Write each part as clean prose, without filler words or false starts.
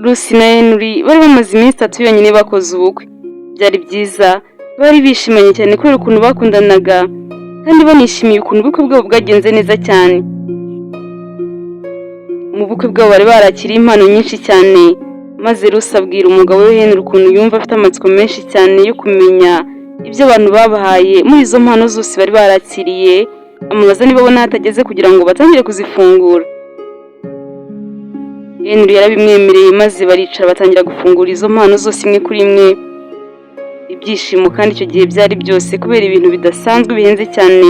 Lucy na Henry bari bamaze iminsi 3 yonyine bakoze ubukwe. Byari byiza, bari bishimanye cyane kubera ukuntu bakundanaga kandi banishimiye ukuntu ubukwe bwabo bwagenze neza cyane. Mu bukwe bwabo bari barakiriye impano nyinshi cyane, maze Lucy abwira umugabo we Henry ukuntu yumva afite amatsiko menshi cyane yo kumenya ibyo abantu babahaye muri izo mpano zose bari barakiriye, amubaza niba abona hatageze kugira ngo batangire kuzifungura. Henry yarabimwemereye maze baricara batangira gufungura izo mpano zose imwe kuri imwe. Ibyishimo kandi icyo gihe byari byose kubera ibintu bidasanzwe bihenze cyane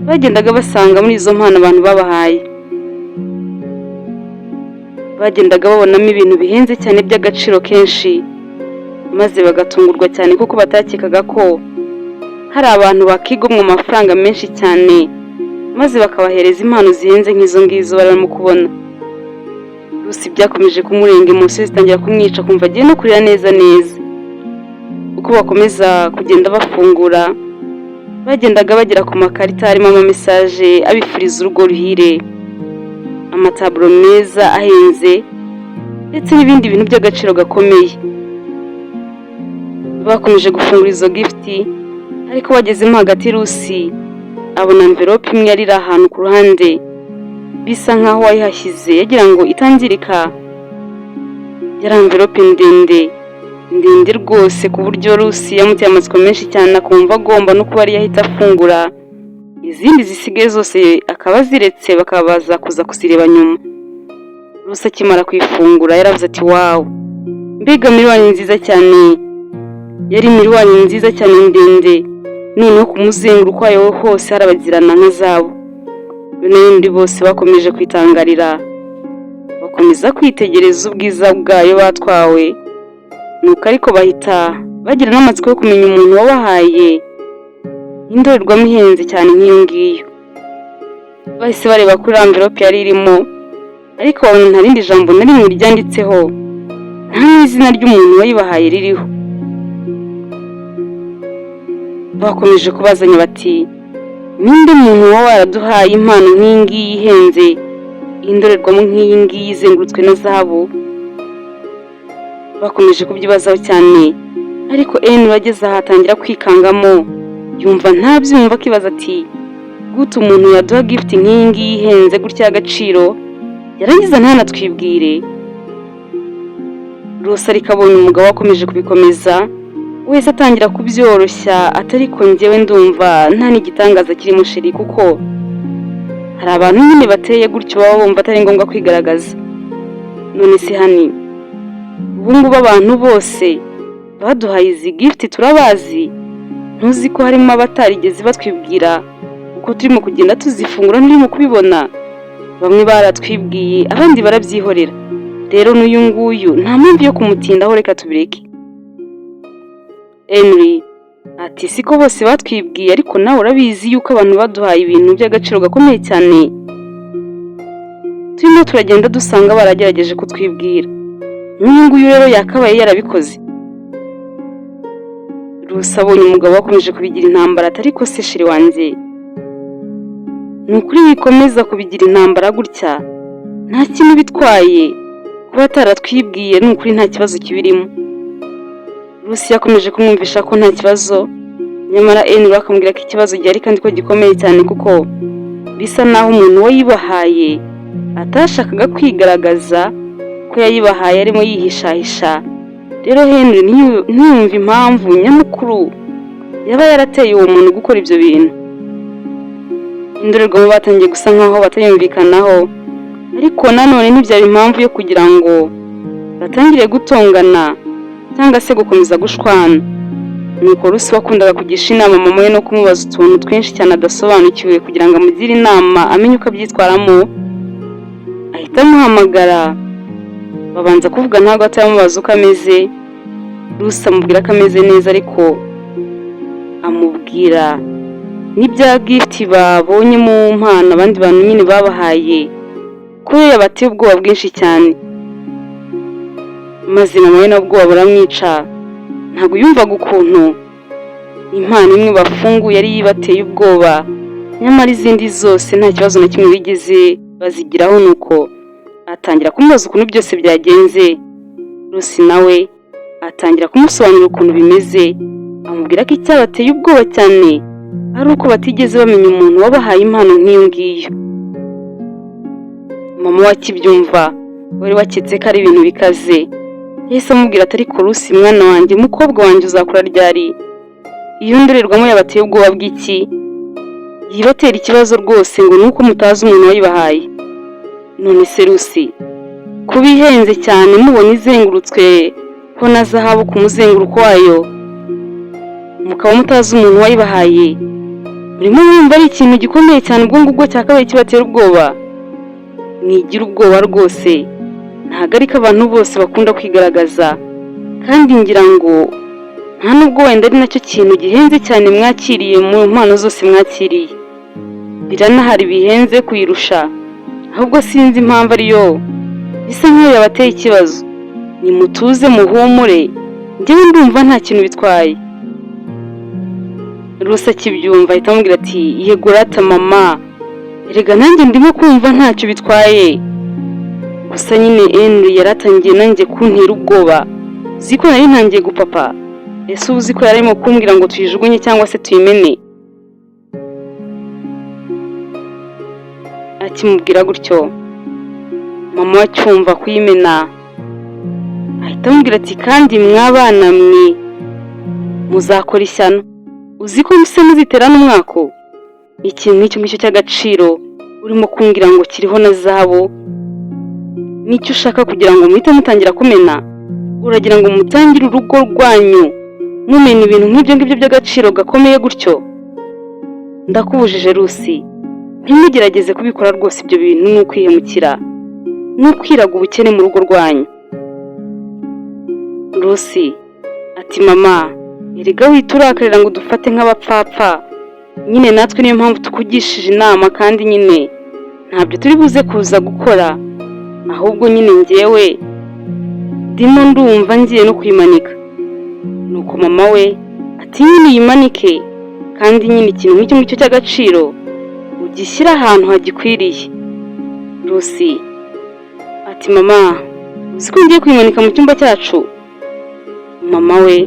bagendaga basanga muri izo mpano abantu babahaye. Bagendaga babonamo ibintu bihenze cyane by'agaciro kenshi, maze bagatungurwa cyane kuko batakekaga ko hari abantu bakigomwa amafaranga menshi cyane maze bakabahereza impano zihenze nk'izo ngizo barimo kubona. Lucy byakomeje kumurenga, emotions zitangira kumwica kumva agiye no kurira neza neza. Uko bakomeza kugenda bafungura, bagendaga bagera ku makarita harimo ama-message abifuriza urugo ruhire, amataburo meza ahenze ndetse n'ibindi bintu by'agaciro gakomeye. Bakomeje gufungura izo gift, ariko bagezemo hagati Lucy abona envelope imwe yari ahantu ku ruhande bisa nkaho wayihashyize yagira ngo itangirika. Yari envelope ndende rwose ku buryo Lucy yamuteye amatsiko menshi cyane akumva agomba no kuba ari yahita afungura, izindi zisigaye zose akaba aziretse bakabaza kuza kuzireba nyuma. Lucy akimara kwifungura yaravuze ati wow, mbega miliyoni nziza cyane. Yari miliyoni nziza cyane ndende, noneho ku muzenguruko wayo hose harabagirana nka zabo. N'abandi bose bakomeje kwitangarira, bakomeza kwitegereza ubwiza bwayo batwawe, nuko ariko bahita bagira n'amatsiko yo kumenya umuntu wabahaye indorerwamo ihenze cyane nk'iyo ngiyo. Bahise bareba kuri envelope yari irimo, ariko babona nta rindi jambo na rimwe ryanditseho, nta n'izina ry'umuntu wayibahaye ririho. Bakomeje kubazanya bati ninde muntu waba waraduhaye impano nk'iyi ngiyi ihenze, indorerwamo nk'iyi ngiyi izengurutswe na zahabu. Bakomeje kubyibazaho cyane, ariko Henry wageze aha atangira kwikangamo, yumva ntabyumva akibaza ati gute umuntu yaduha gift nk'iyi ngiyi ihenze gutya agaciro yarangiza ntanatwibwire. Lucy ariko abonye umugabo wakomeje kubikomeza wese atangira kubyoroshya, atari ko njyewe ndumva nta n'igitangaza kirimo sheri, kuko hari abantu nyine bateye gutyo baba bumva atari ngombwa kwigaragaza. None se hani ubungubu abantu bose baduhaye izi gift turabazi, ntuzi ko harimo abatarigeze batwibwira uko turimo kugenda tuzifungura n'urimo kubibona? Bamwe baratwibwiye abandi barabyihorera, rero n'uyu nguyu nta mpamvu yo kumutindaho, reka tubireke. Henry ati siko bose batwibwiye, ariko nawe urabizi yuko abantu baduhaye ibintu by'agaciro gakomeye cyane, turimo turagenda dusanga baragerageje kutwibwira. N'uyu nguyu rero yakabaye yarabikoze. Lucy abonye umugabo wakomeje kubigira intambara, atari ko se sheri wanjye, ni ukuri bikomeza kubigira intambara gutya nta kintu bitwaye kuba ataratwibwiye, ni ukuri nta kibazo kibirimo. Lucy yakomeje kumwumvisha ko nta kibazo, nyamara Henry akamubwira ko ikibazo gihari kandi ko gikomeye cyane, kuko bisa naho umuntu wayibahaye atashakaga kwigaragaza ko yayibahaye arimo yihishahisha. Rero Henry ntiyumva impamvu nyamukuru yaba yarateye uwo muntu gukora ibyo bintu. Indorerwamo batangiye gusa nkaho batayumvikanaho, ariko nanone ntibyari impamvu yo kugira ngo batangire gutongana cyangwa se gukomeza gushwana. Nuko Lucy wakundaga kugisha inama mama we no kumubaza utuntu twinshi cyane adasobanukiwe kugira ngo amugire inama amenye uko abyitwaramo, ahita amuhamagara babanza kuvuga ntabwo atamubaza uko ameze. Lucy amubwira ko ameze neza, ariko amubwira n'ibya gift babonye mu mpano abandi bantu nyine babahaye, kubera bateye ubwoba bwinshi cyane. Maze mama we nabwo buramwica, ntabwo yumvaga ukuntu impano imwe bafunguye yari yibateye ubwoba, nyamara izindi zose nta kibazo na kimwe bigeze bazigiraho. Nuko atangira kumubaza ukuntu byose byagenze, Rusi nawe atangira kumusobanurira ukuntu bimeze, amubwira ko icyabateye ubwoba cyane ari uko batigeze bamenya umuntu wabahaye impano nk'iyo ngiyo. Mama we akibyumva wari waketse ko ari ibintu bikaze, yahise amubwira ati ariko Rusi mwana wanjye, umukobwa wanjye uzakura ryari? Iyo ndorerwamo yabateye ubwoba bw'iki? Yibatera ikibazo rwose ngo nuko mutazi umuntu wayibahaye. None se Rusi, kuba ihenze cyane mubona izengurutswe ho na zahabu ku muzenguruko wayo, mukaba mutazi umuntu wayibahaye, murimo mwumva ari ikintu gikomeye cyane ubwo ngubwo cyakabaye kibatera ubwoba? Mwigira ubwoba rwose, ntabwo ari ko abantu bose bakunda kwigaragaza, kandi ngira ngo nta nubwo wenda ari nacyo kintu gihenze cyane mwakiriye mu mpano zose mwakiriye. Biranahari bihenze kuyirusha, ahubwo sinzi impamvu ariyo bisa nk'iyo yabateye ikibazo. Nimutuze muhumure, njyewe ndumva nta kintu bitwaye. Rusi akibyumva ahita amubwira ati yego rata mama, erega nanjye ndimo kumva ntacyo bitwaye, gusa nyine Henry yaratangiye nanjye kuntera ubwoba, uzi ko nari ntangiye gupapa. Ese uzi ko yarimo kumbwira ngo tuyijugunye cyangwa se tuyimene? Akimubwira gutyo mama we acyumva kuyimena ahita amubwira ati kandi mwabana mwe muzakora ishyano, uzi ko muse muziterana umwako? Ikintu n'icyo ngicyo cy'agaciro urimo kumbwira ngo kiriho na zahabu, nicyo ushaka kugira ngo muhite mutangira kumena? Uragira ngo mutangire urugo rwanyu mumena ibintu nk'ibyo ngibyo by'agaciro gakomeye gutyo? Ndakubujije Rusi, ntimugerageze kubikora rwose. Ibyo bintu ni ukwihemukira, ni ukwiraga ubukene mu rugo rwanyu. Rusi ati mama, erega witurakarira ngo dufate nk'abapfapfa, nyine natwe niyo mpamvu tukugishije inama, kandi nyine ntabyo turi buze kuza gukora, ahubwo nyine njyewe ndimo ndumva ngiye no kuyimanika. Nuko mama we ati nyine uyimanike, kandi nyine ikintu nk'icyo ngicyo cy'agaciro ugishyira ahantu hagikwiriye. Rusi ati mama, uzi ko ngiye kuyimanika mu cyumba cyacu? Mama we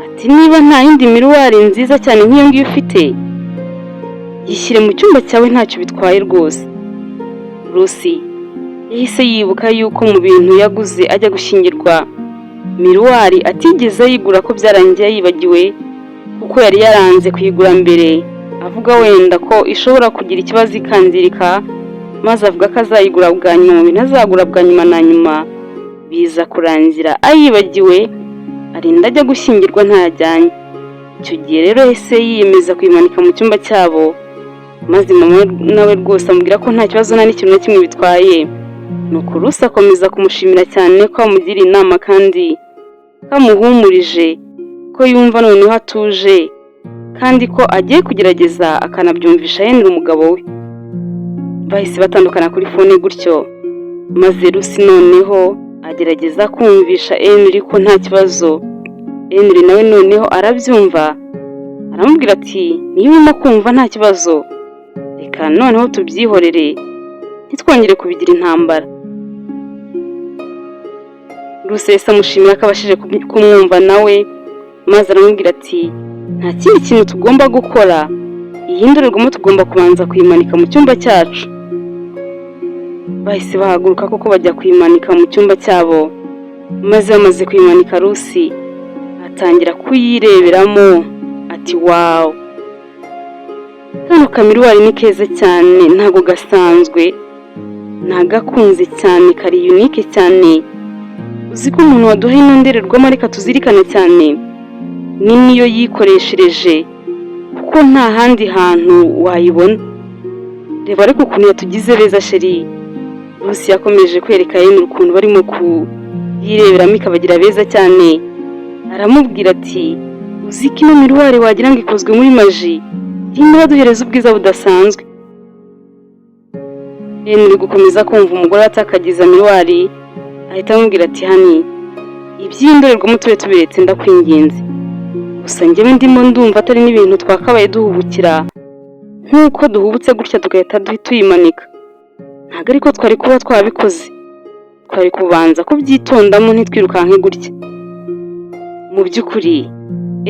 ati niba nta yindi miruwari nziza cyane nk'iyo ngiyo ufite, yishyire mu cyumba cyawe, ntacyo bitwaye rwose. Rusi yahise yibuka yuko mu bintu yaguze ajya gushyingirwa miruwari atigeze ayigura, ko byarangiye yibagiwe kuko yari yaranze kuyigura mbere, avuga wenda ko ishobora kugira ikibazo ikangirika, maze avuga ko azayigura bwa nyuma, mu bintu azagura bwa nyuma na nyuma biza kurangira ayibagiwe, arinda ajya gushyingirwa ntayajyanye. Icyo gihe rero yahise yiyemeza kuyimanika mu cyumba cyabo, maze mama nawe rwose amubwira ko nta kibazo nta n'ikintu na kimwe bitwaye. Nuko Rusi akomeza kumushimira cyane ko amugiriye inama kandi kamuhumurije ko yumva noneho atuje, kandi ko agiye kugerageza akanabyumvisha Henry umugabo we. Bahise batandukana kuri fone gutyo, maze Rusi noneho agerageza kumvisha Henry ko nta kibazo. Henry nawe noneho arabyumva, aramubwira ati niba urimo kumva nta kibazo, reka noneho tubyihorere ntitwongere kubigira intambara. Rusi yahise amushimira ko abashije kumwumva nawe, maze aramubwira ati nta kindi kintu tugomba gukora, iyi ndorerwamo tugomba kubanza kuyimanika mu cyumba cyacu. Bahise bahaguruka kuko bajya kuyimanika mu cyumba cyabo, maze bamaze kuyimanika Rusi atangira kuyireberamo ati wawu, kano kamiruwari ni keza cyane, ntago gasanzwe, nagakunze cyane, kari unique cyane. Uzi ko umuntu waduha ino ndorerwamo reka tuzirikane cyane ni niyo yikoreshereje, kuko nta handi hantu wayibona. Reba ariko ukuntu yatugize beza sheri. Rusi yakomeje kwereka Henry ukuntu barimo kuyireberamo ikabagira beza cyane, aramubwira ati uzi ko ino miruwari wagira ngo ikozwe muri maji, irimo iraduhereza ubwiza budasanzwe. Henry gukomeza kumva umugore atakagiza miruwari, ahita amubwira ati hani, iby'indorerwamo tube tubiretse ndakwinginze, gusa njyewe ndimo ndumva atari n'ibintu twakabaye duhubukira nk'uko duhubutse gutya tugahita tuyimanika, ntabwo ariko twari kuba twabikoze. twari kubanza kubyitondamo ntitwirukanke gutya. Mu by'ukuri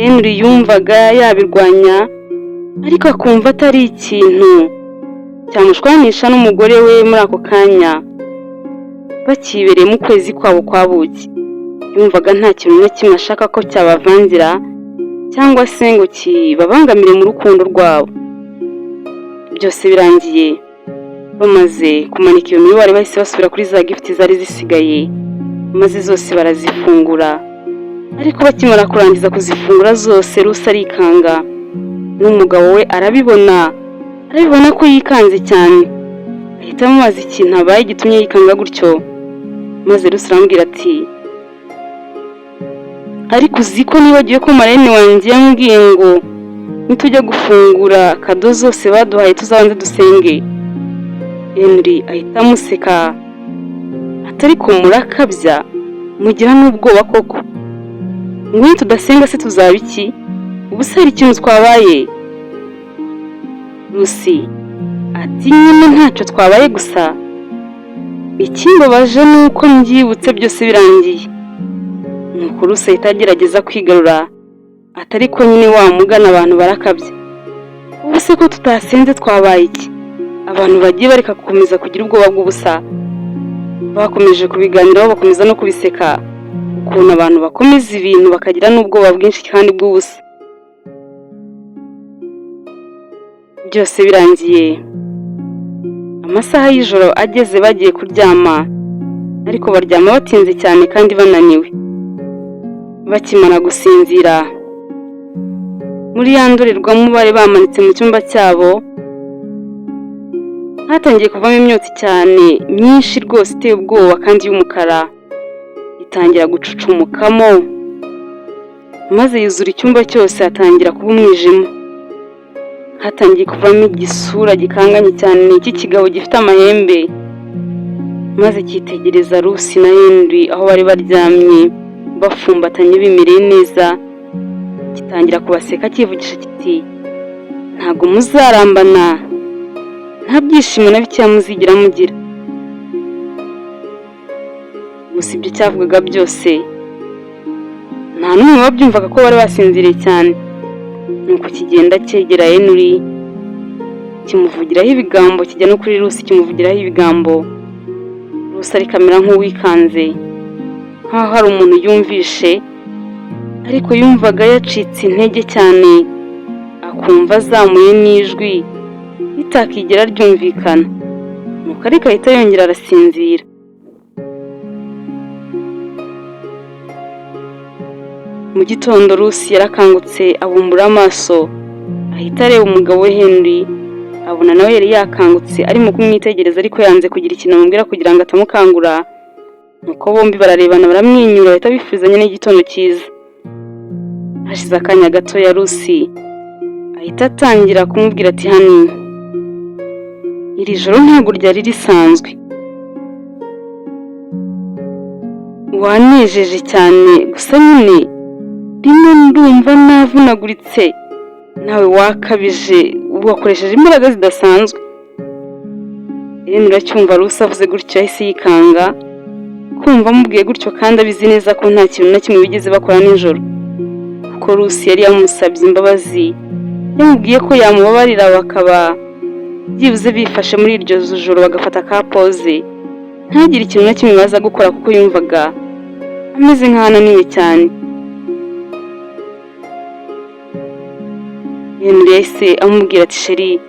Henry yumvaga yabirwanya ariko akumva atari ikintu cyamushwanisha n'umugore we muri ako kanya. Bakibereye mu kwezi kwabo kwa buki, yumvaga nta kintu na kimwe ashaka ko cyabavangira cyangwa se ngo kibabangamire mu rukundo rwabo. Byose birangiye bamaze kumanika iyo mibare, bahise basubira kuri za gift zari zisigaye maze zose barazifungura. Ariko bakimara kurangiza kuzifungura zose, Rusi arikanga n'umugabo we arabibona ko yikanze cyane, ahita amubaza ikintu abaye gitumye yikanga gutyo. Maze Rusi aramubwira ati, ariko uzi ko nibagiwe ko marene wanjye yambwiye ngo nitujya gufungura kado zose baduhaye tuzabanze dusenge. Henry ahita amuseka atari ko murakabya, mugira n'ubwoba koko, ngo tudasenga se tuzaba iki? Ubu se hari ikintu twabaye? Rusi ati, nyine ntacyo twabaye, gusa ikimbabaje ni uko mbyibutse byose birangiye. Nuko Rusi ahita agerageza kwigarura atari ko nyine wamugana abantu barakabye. Ubu se ko tutasenze twabaye iki? Abantu bagiye bareka gukomeza kugira ubwoba bw'ubusa. Bakomeje kubiganiraho bakomeza no kubiseka, ukuntu abantu bakomeza ibintu bakagira n'ubwoba bwinshi kandi bw'ubusa. Byose birangiye amasaha y'ijoro ageze bagiye kuryama, ariko baryama batinze cyane kandi bananiwe. Bakimara gusinzira, muri ya ndorerwamo bari bamanitse mu cyumba cyabo, hatangiye kuvamo imyotsi cyane myinshi rwose iteye ubwoba kandi y'umukara, itangira gucucumukamo maze yuzura icyumba cyose, hatangira kuba umwijima. Hatangiye kuvamo igisura gikanganye cyane cy'ikigabo gifite amahembe, maze cyitegereza Rusi na Henry aho bari baryamye bafumbatanye bimereye neza. Gitangira kubaseka kivugisha kiti, ntago muzarambana, nta byishimo na bike muzigira mugira. Gusa ibyo cyavugaga byose nta n'umwe wabyumvaga ko bari basinziriye cyane. Nuko kigenda cyegera Henry kimuvugiraho ibigambo, kijya no kuri Rusi kimuvugiraho ibigambo. Rusi ari kamera nk'uwikanze, nkaho hari umuntu yumvishe, ariko yumvaga yacitse intege cyane, akumva azamuye n'ijwi ritakigera ryumvikana. Nuko ariko ahita yongera arasinzira. Mu gitondo Rusi yarakangutse abumbura amaso, ahita areba umugabo we Henry, abona nawe yari yakangutse arimo kumwitegereza, ariko yanze kugira ikintu amubwira kugira ngo atamukangura. Nuko bombi bararebana baramwenyura, bahita bifuzanya n'igitondo cyiza. Hashize akanya gato ya Rusi ahita atangira kumubwira ati, hani, iri joro ntabwo ryari risanzwe, wanejeje cyane, gusa nyine rimwe ndumva navunaguritse, nawe wakabije, wakoresheje imbaraga zidasanzwe. Henry acyumva Rusi avuze gutyo yahise yikanga, kumva amubwiye gutyo kandi abizi neza ko nta kintu na kimwe bigeze bakora nijoro, kuko Rusi yari yamusabye imbabazi, yamubwiye ko yamubabarira bakaba byibuze bifashe muri iryo joro bagafata ka pause, ntagire ikintu na kimwe baza gukora kuko yumvaga ameze nk'ananiwe cyane. Henry yahise amubwira ati, sheri,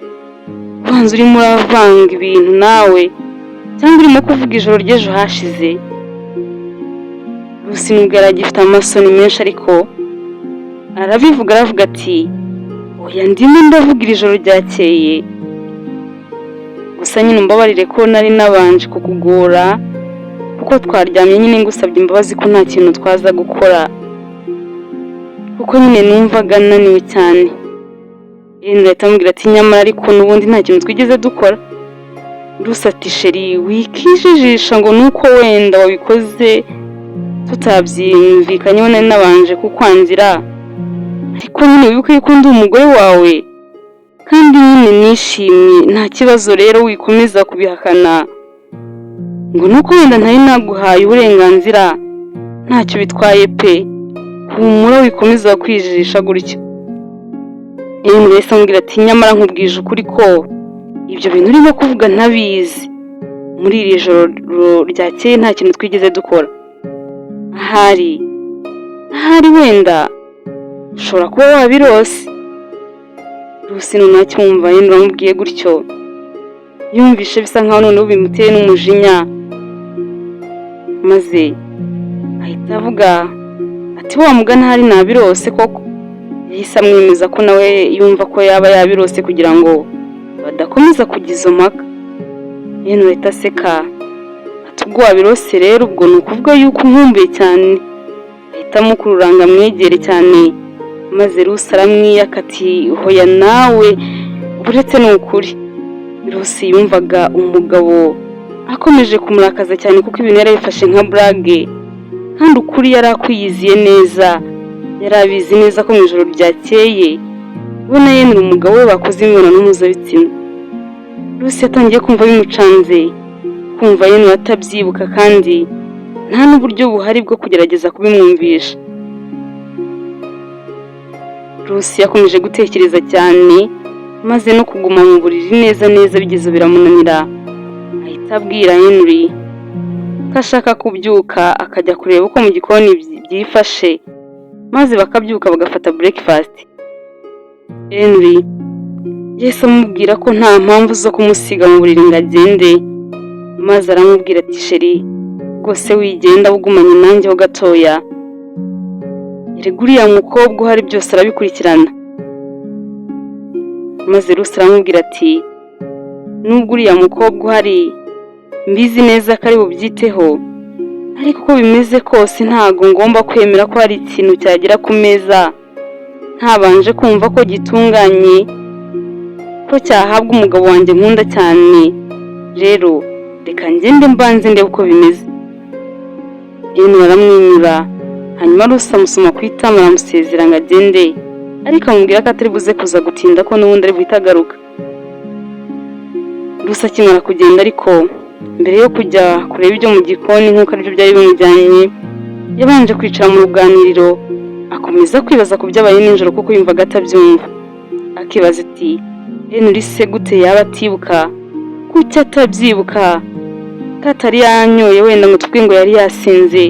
ubanza urimo uravanga ibintu nawe, cyangwa urimo kuvuga ijoro ry'ejo hashize? Rusi nubwo yari agifite amasoni menshi, ariko arabivuga, aravuga ati, oya, ndimo ndavuga iri joro ryakeye, gusa nyine umbabarire ko nari nabanje kukugora, kuko twaryamye nyine ngusabye imbabazi ko nta kintu twaza gukora, kuko nyine numvaga naniwe cyane. Henry ahita amubwira ati, nyamara ariko n'ubundi nta kintu twigeze dukora. Rusi ati, sheri, wikijijisha ngo nuko wenda wabikoze tutabyumvikanyeho, nari nabanje kukwangira, ariko nyine wibuke yuko ndi umugore wawe kandi nyine nishimye, nta kibazo rero wikomeza kubihakana. ngo nuko wenda ntari naguhaye uburenganzira ntacyo bitwaye pe, humura wikomeza kwijijisha gutyo. Henry yahise amubwira ati nyamara nkubwije ukuri ko ibyo bintu urimo kuvuga ntabizi, muri iri joro ryakeye nta kintu twigeze dukora. ahari wenda ushobora kuba wabirose. Rusi ntacyumva Henry amubwiye gutyo yumvishe bisa nkaho noneho bimuteye n'umujinya, maze ahita avuga ati wa mugana hari nabirose koko. Yahise amwemeza ko nawe yumva ko yaba yabirose kugira ngo badakomeza kujya izo mpaka. Henry ahita aseka ati ubwo wabirose rero ubwo ni ukuvuga yuko nkumbuye cyane. Ahita amukururanga amwegere cyane, maze Rusi aramwiyaka ati hoya nawe uretse ni ukuri. Rusi yumvaga umugabo akomeje kumurakaza cyane kuko ibintu yari yabifashe nka burage, kandi ukuri yari akwiyiziye neza. Yari abizi neza ko mu ijoro ryakeye we na Henry umugabo we bakoze imibonano mpuzabitsina. Rusi yatangiye kumva bimucanze, kumva Henry atabyibuka kandi nta n'uburyo buhari bwo kugerageza kubimwumvisha. Rusi yakomeje gutekereza cyane, maze no kuguma mu buriri neza bigeze biramunanira. Ahita abwira Henry ko ashaka kubyuka akajya kureba uko mu gikoni byifashe, maze bakabyuka bagafata breakfast. Henry yahise amubwira ko nta mpamvu zo kumusiga mu buriri ngo agende, maze aramubwira ati sheri rwose wigenda ugumanye nanjye ho gatoya, erega uriya mukobwa uhari byose arabikurikirana. Maze Rusi aramubwira ati nubwo uriya mukobwa uhari mbizi neza ko ari bubyiteho, ariko uko bimeze kose ntago ngomba kwemera ko hari ikintu cyagera ku meza ntabanje kumva ko gitunganye, ko cyahabwa umugabo wanjye nkunda cyane. Rero reka ngende mbanze ndebe uko bimeze. Henry aramwenyura, hanyuma Rusi amusoma ku itama aramusezera ngo agende, ariko amubwira ko atari buze kuza gutinda ko n'ubundi ari buhita agaruka. Rusi akimara kugenda ariko mbere yo kujya kureba ibyo mu gikoni nk'uko aribyo byari bimujyanye, yabanje kwicara mu ruganiriro akomeza kwibaza ku byabaye nijoro kuko yumvaga atabyumva. Akibaza ati Henry se gute yaba atibuka, kuki atabyibuka, ko atari yanyoye wenda ngo tuvuge ngo yari yasinze,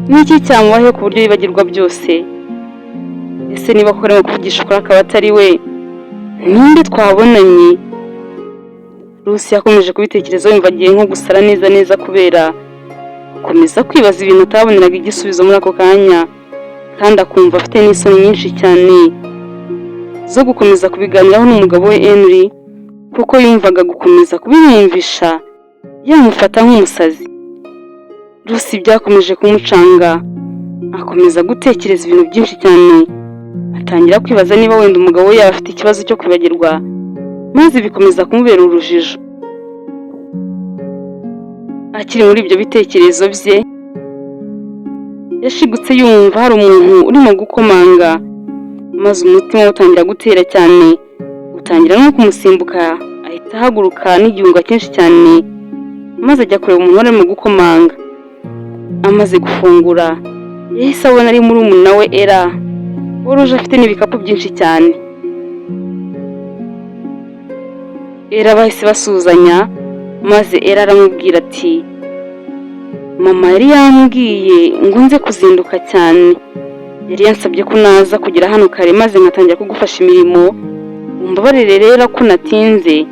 n'iki cyamubayeho ku buryo yibagirwa byose. Ese niba ko arimo kuvugisha ukuri akaba atari we, ninde twabonanye? Rusi yakomeje kubitekereza yumva agiye nko gusara neza kubera gukomeza kwibaza ibintu ataboneraga igisubizo muri ako kanya, kandi akumva afite n'isoni nyinshi cyane zo gukomeza kubiganiraho n'umugabo we Henry, kuko yumvaga gukomeza kubimwumvisha yamufata nk'umusazi. Rusi byakomeje kumucanga, akomeza gutekereza ibintu byinshi cyane, atangira kwibaza niba wenda umugabo we yaba afite ikibazo cyo kwibagirwa, maze bikomeza kumubera urujijo. Akiri muri ibyo bitekerezo bye, yashigutse yumva hari umuntu urimo gukomanga, maze umutima utangira gutera cyane, utangira no kumusimbuka. Ahita ahaguruka n'igihunga cyinshi cyane, maze ajya kureba umuntu urimo gukomanga. Amaze gufungura yahise abona ari murumuna we Ella, wari uje afite n'ibikapu byinshi cyane. Ella bahise basuzanya, maze Ella aramubwira ati mama yari yambwiye ngo nze kuzinduka cyane, yari yansabye ko naza kugera hano kare maze nkatangira kugufasha imirimo. Umbabarire rero ko natinze,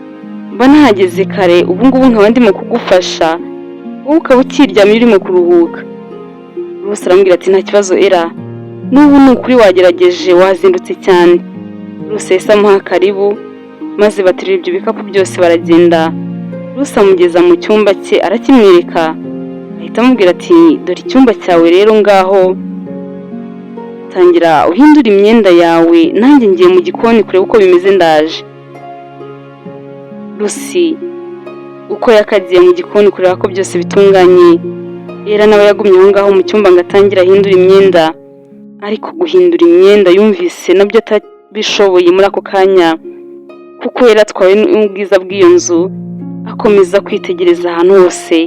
mba nahageze kare, ubu ngubu nkaba ndimo kugufasha, wowe ukaba ukiryamye urimo kuruhuka. Rusi aramubwira ati nta kibazo Ella, n'ubu ni ukuri wagerageje wazindutse cyane. Rusi yahise amuha karibu, maze baterura ibyo bikapu byose baragenda. Rusi amugeza mu cyumba cye arakimwereka, ahita amubwira ati dore icyumba cyawe rero, ngaho tangira uhindura imyenda yawe, nanjye ngiye mu gikoni kureba uko bimeze ndaje. Rusi uko yakagiye mu gikoni kureba ko byose bitunganye, Ella nawe yagumye aho ngaho mu cyumba ngo atangire ahindura imyenda, ariko guhindura imyenda yumvise nabyo atabishoboye muri ako kanya, kuko Ella atwawe n'ubwiza bw'iyo nzu, akomeza kwitegereza ahantu hose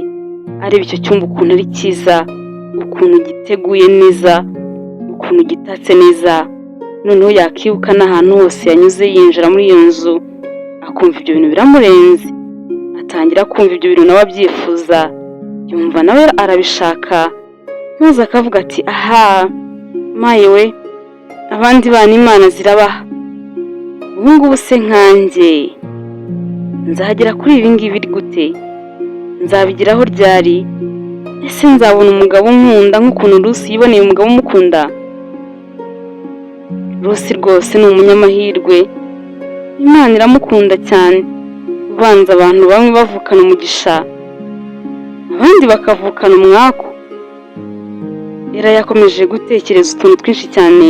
areba icyo cyumba ukuntu ari cyiza, ukuntu giteguye neza, ukuntu gitatse neza. Noneho yakibuka n'ahantu hose yanyuze yinjira muri iyo nzu, akumva ibyo bintu biramurenze, atangira kumva ibyo bintu nawe abyifuza, yumva nawe arabishaka, maze akavuga ati aha maye we, abandi bana Imana zirabaha, ubu ngubu se nkanjye nzagera kuri ibi ngibi gute? Nzabigeraho ryari? Ese nzabona umugabo unkunda nk'ukuntu Rusi yiboneye umugabo umukunda? Rusi rwose ni umunyamahirwe, Imana iramukunda cyane. Ubanza abantu bamwe bavukana umugisha, abandi bakavukana umwaku. Era yakomeje gutekereza utuntu twinshi cyane,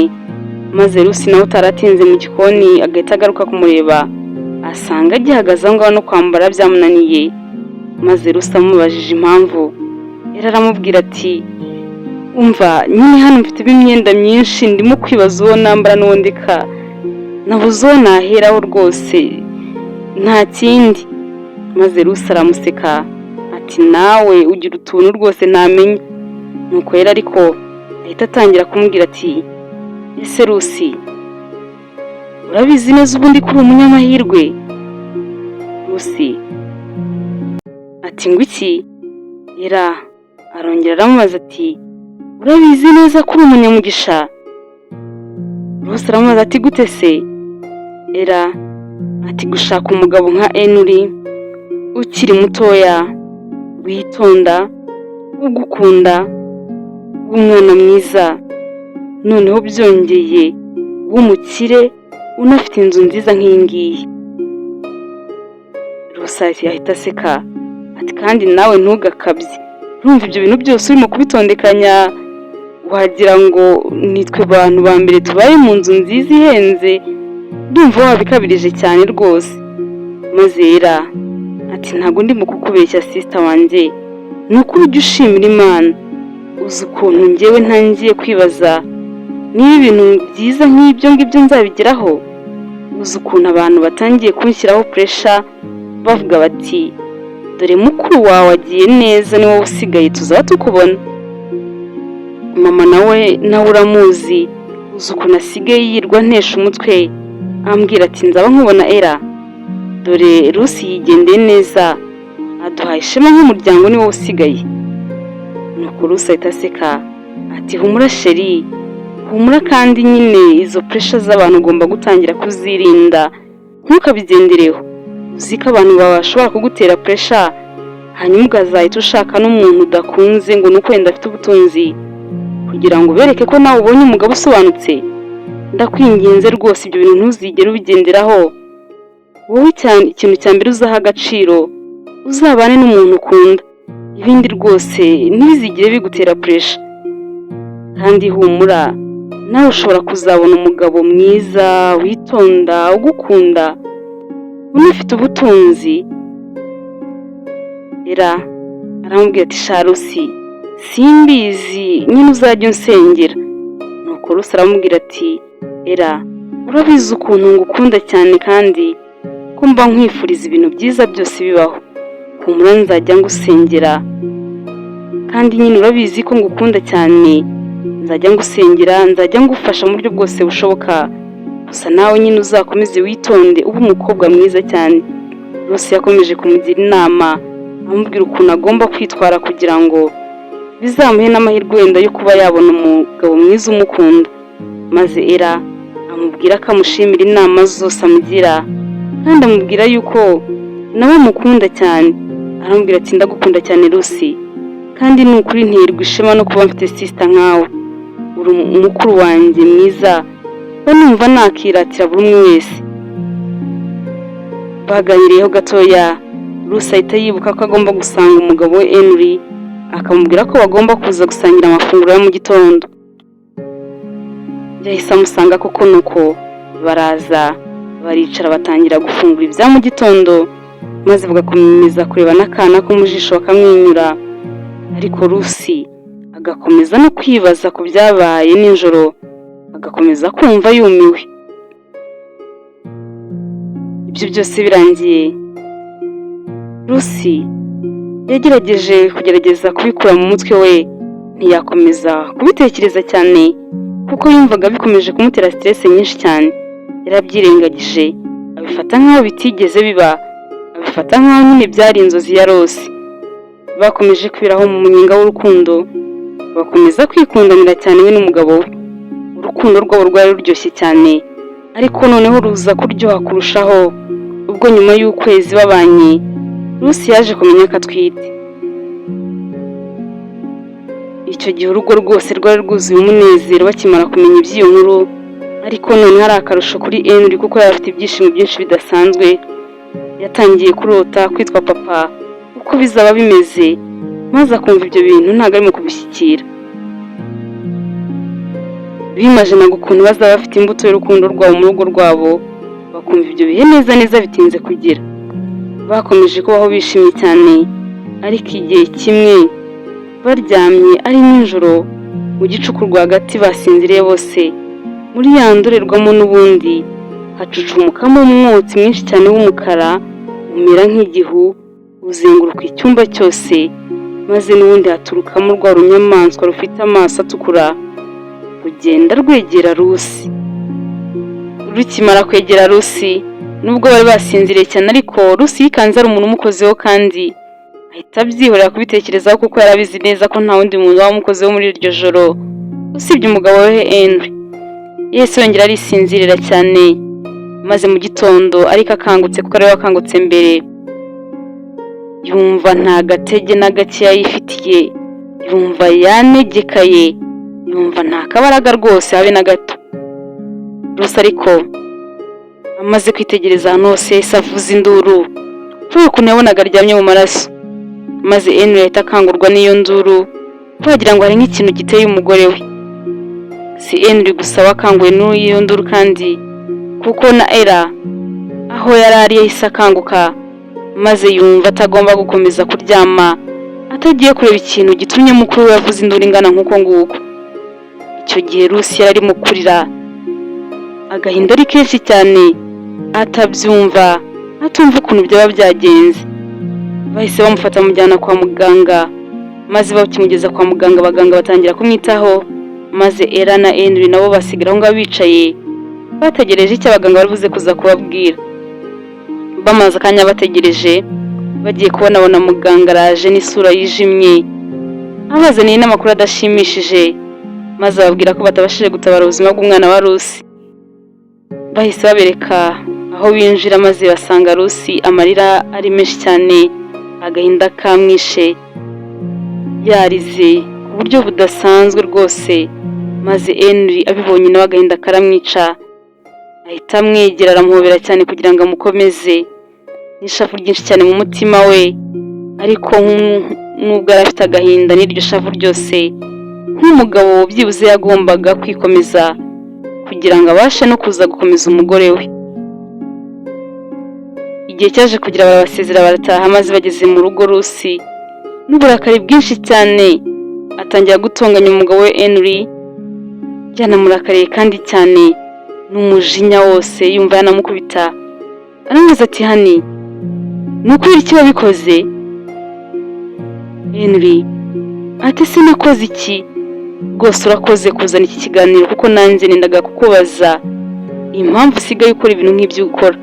maze Rusi nawe utaratinze mu gikoni agahita agaruka kumureba, asanga agihagaze aho ngaho no kwambara byamunaniye. Maze Rusi amubajije impamvu, Era aramubwira ati umva nyine hano mfitemo imyenda myinshi, ndimo kwibaza uwo nambara n'uwo ndeka, nabuze uwo naheraho rwose, nta kindi. Maze Rusi aramuseka ati nawe ugira utuntu rwose ntamenya. Nuko Era ariko ahita atangira kumubwira ati ese Rusi, urabizi neza ubundi ko uri umunyamahirwe? Rusi ati ngo iki? Era arongera aramubaza ati urabizi neza ko uri umunyamugisha? Rusi aramubaza ati gute se? Era ati gushaka umugabo nka Henry, ukiri mutoya, witonda, ugukunda, w'umwana mwiza, noneho byongeye w'umukire, unafite inzu nziza nk'iyi ngiyi. Rusi yahita aseka ati kandi nawe ntugakabye, urumva ibyo bintu byose urimo kubitondekanya, wagira ngo nitwe bantu ba mbere tubaye mu nzu nziza ihenze, ndumva wabikabirije cyane rwose. Maze Era ati ntabwo ndimo kukubeshya sister wanjye, ni ukuri ujya ushimira Imana. Uzi ukuntu njyewe ntangiye kwibaza niba ibintu byiza nk'ibyo ngibyo nzabigeraho? Uzi ukuntu abantu batangiye kunshyiraho pressure, bavuga bati dore mukuru wawe agiye neza, ni wowe usigaye tuzaba tukubona. Mama nawe uramuzi, uzi ukuntu asigaye yirwa ntesha umutwe, ambwira ati nzaba nkubona Era, dore Rusi yigendeye neza, aduhaye ishema nk'umuryango, ni wowe usigaye. Nuko Rusi ahita aseka ati humura sheri, humura, kandi nyine izo pressure z'abantu ugomba gutangira kuzirinda, ntukabigendereho. Uzi ko abantu bashobora kugutera pressure, hanyuma ukazahita ushaka n'umuntu udakunze ngo nuko wenda afite ubutunzi, kugira ngo ubereke ko nawe ubonye umugabo usobanutse. Ndakwinginze rwose ibyo bintu ntuzigere ubigenderaho. Wowe cyane ikintu cya mbere uzaha agaciro, uzabane n'umuntu ukunda, ibindi rwose ntibizigire bigutera pressure. Kandi humura, nawe ushobora kuzabona umugabo mwiza, witonda, ugukunda, unafite ubutunzi. Era aramubwira ati sha Rusi, simbizi, nyine uzajya unsengera. Nuko Rusi aramubwira ati Era urabizi ukuntu ngukunda cyane, kandi ko mba nkwifuriza ibintu byiza byose bibaho. Humura nzajya ngusengera, kandi nyine urabizi ko ngukunda cyane, nzajya ngusengera, nzajya ngufasha mu buryo bwose bushoboka. Gusa nawe nyine uzakomeze witonde, ube umukobwa mwiza cyane. Rusi yakomeje kumugira inama, amubwira ukuntu agomba kwitwara kugira ngo bizamuhe n'amahirwe wenda yo kuba yabona umugabo mwiza umukunda. Maze Era amubwira ko amushimira inama zose amugira, kandi amubwira yuko nawe amukunda cyane. Aramubwira ati ndagukunda cyane Rusi, kandi ni ukuri nterwa ishema no kuba mfite sister nkawe, uri umukuru wanjye mwiza, numva nakiratira buri umwe wese. Baganiriyeho gatoya, Rusi ahita yibuka ko agomba gusanga umugabo we Henry, akamubwira ko bagomba kuza gusangira amafunguro ya mu gitondo. Yahise amusanga koko, nuko baraza baricara batangira gufungura ibya mu gitondo, maze bagakomeza kureba n'akana ko mu jisho bakamwenyura. Ariko Rusi agakomeza no kwibaza ku byabaye nijoro, agakomeza kumva yumiwe. Ibyo byose birangiye, Rusi yagerageje kubikura mu mutwe we, ntiyakomeza kubitekereza cyane kuko yumvaga bikomeje kumutera stress nyinshi cyane. Yarabyirengagije abifata nk'aho bitigeze biba, abifata nk'aho nyine byari inzozi ya Rose. Bakomeje kwiraho mu munyenga w'urukundo, bakomeza kwikundanira cyane we n'umugabo we. Urukundo rwabo rwari ruryoshye cyane, ariko noneho ruza kuryoha kurushaho ubwo nyuma y'ukwezi babanye Rusi yaje kumenya ko atwite. Icyo gihe urugo rwose rwari rwuzuye umunezero bakimara kumenya iby'iyo nkuru, ariko none hari akarusho kuri Henry kuko yari afite ibyishimo byinshi bidasanzwe. Yatangiye kurota kwitwa papa uko bizaba bimeze, maze akumva ibyo bintu ntabwo arimo kubishyikira. Bimajinaga ukuntu bazaba bafite imbuto y'urukundo rwabo mu rugo rwabo, bakumva ibyo bihe neza bitinze kugira. Bakomeje kubaho bishimye cyane, ariko igihe kimwe baryamye ari nijoro mu gicuku rwagati basinziriye bose, muri ya ndorerwamo n'ubundi hacucumukamo umwotsi mwinshi cyane w'umukara umera nk'igihu uzenguruka icyumba cyose, maze n'ubundi haturukamo rwa runyamaswa rufite amaso atukura rugenda rwegera Rusi. Rukimara kwegera Rusi, nubwo bari basinziriye cyane, ariko Rusi yikanze ari umuntu umukozeho kandi ahita abyihorera kubitekerezaho kuko yarabizi neza ko nta wundi muntu wamukozeho muri iryo joro usibye umugabo we Henry. Yesu yongera arisinzirira cyane, maze mu gitondo ariko akangutse kuko ari we wakangutse mbere, yumva nta gatege na gake yifitiye, yumva yanegekaye, yumva nta kabaraga rwose habe na gato. Rusi ariko amaze kwitegereza ahantu hose yahise avuza induru kubera ukuntu yabonaga aryamye mu maraso, maze Henry ahita akangurwa n'iyo nduru wagira ngo hari nk'ikintu giteye umugore we. Si Henry gusa wakanguwe n'iyo nduru kandi kuko na Ella aho yari ari yahise akanguka, maze yumva atagomba gukomeza kuryama atagiye kureba ikintu gitumye mukuru we yavuza induru ingana nk'uko nguko. Icyo gihe Rusi yari arimo kurira, agahinda ari kenshi cyane, atabyumva atumva ukuntu byaba byagenze. Bahise bamufata bamujyana kwa muganga, maze bakimugeza kwa muganga abaganga batangira kumwitaho, maze Ella na Henry nabo basigara aho ngaho bicaye bategereje icyo abaganga bari buze kuza kubabwira. Bamaze akanya bategereje, bagiye kubona muganga araje n'isura yijimye abazaniye n'amakuru adashimishije, maze ababwira ko batabashije gutabara ubuzima bw'umwana wa Rusi. Bahise babereka aho binjira, maze basanga Rusi amarira ari menshi cyane, agahinda kamwishe, yarize ku buryo budasanzwe rwose, maze Henry abibonye nawe agahinda karamwica, ahita amwegera aramuhobera cyane kugira ngo amukomeze, n'ishavu ryinshi cyane mu mutima we, ariko nubwo yari afite agahinda n'iryo shavu ryose, nk'umugabo byibuze yagombaga kwikomeza kugira ngo abashe no kuza gukomeza umugore we. Igihe cyaje kugira barabasezera barataha, maze bageze mu rugo Rusi n'uburakari bwinshi cyane atangira gutonganya umugabo we Henry, byanamurakariye kandi cyane n'umujinya wose, yumva yanamukubita aramubaza ati hani ni ukubera iki wabikoze? Henry ati sinakoze iki rwose, urakoze kuzana iki kiganiro kuko nanjye nendaga kukubaza impamvu usigaye ukora ibintu nk'ibyo ukora,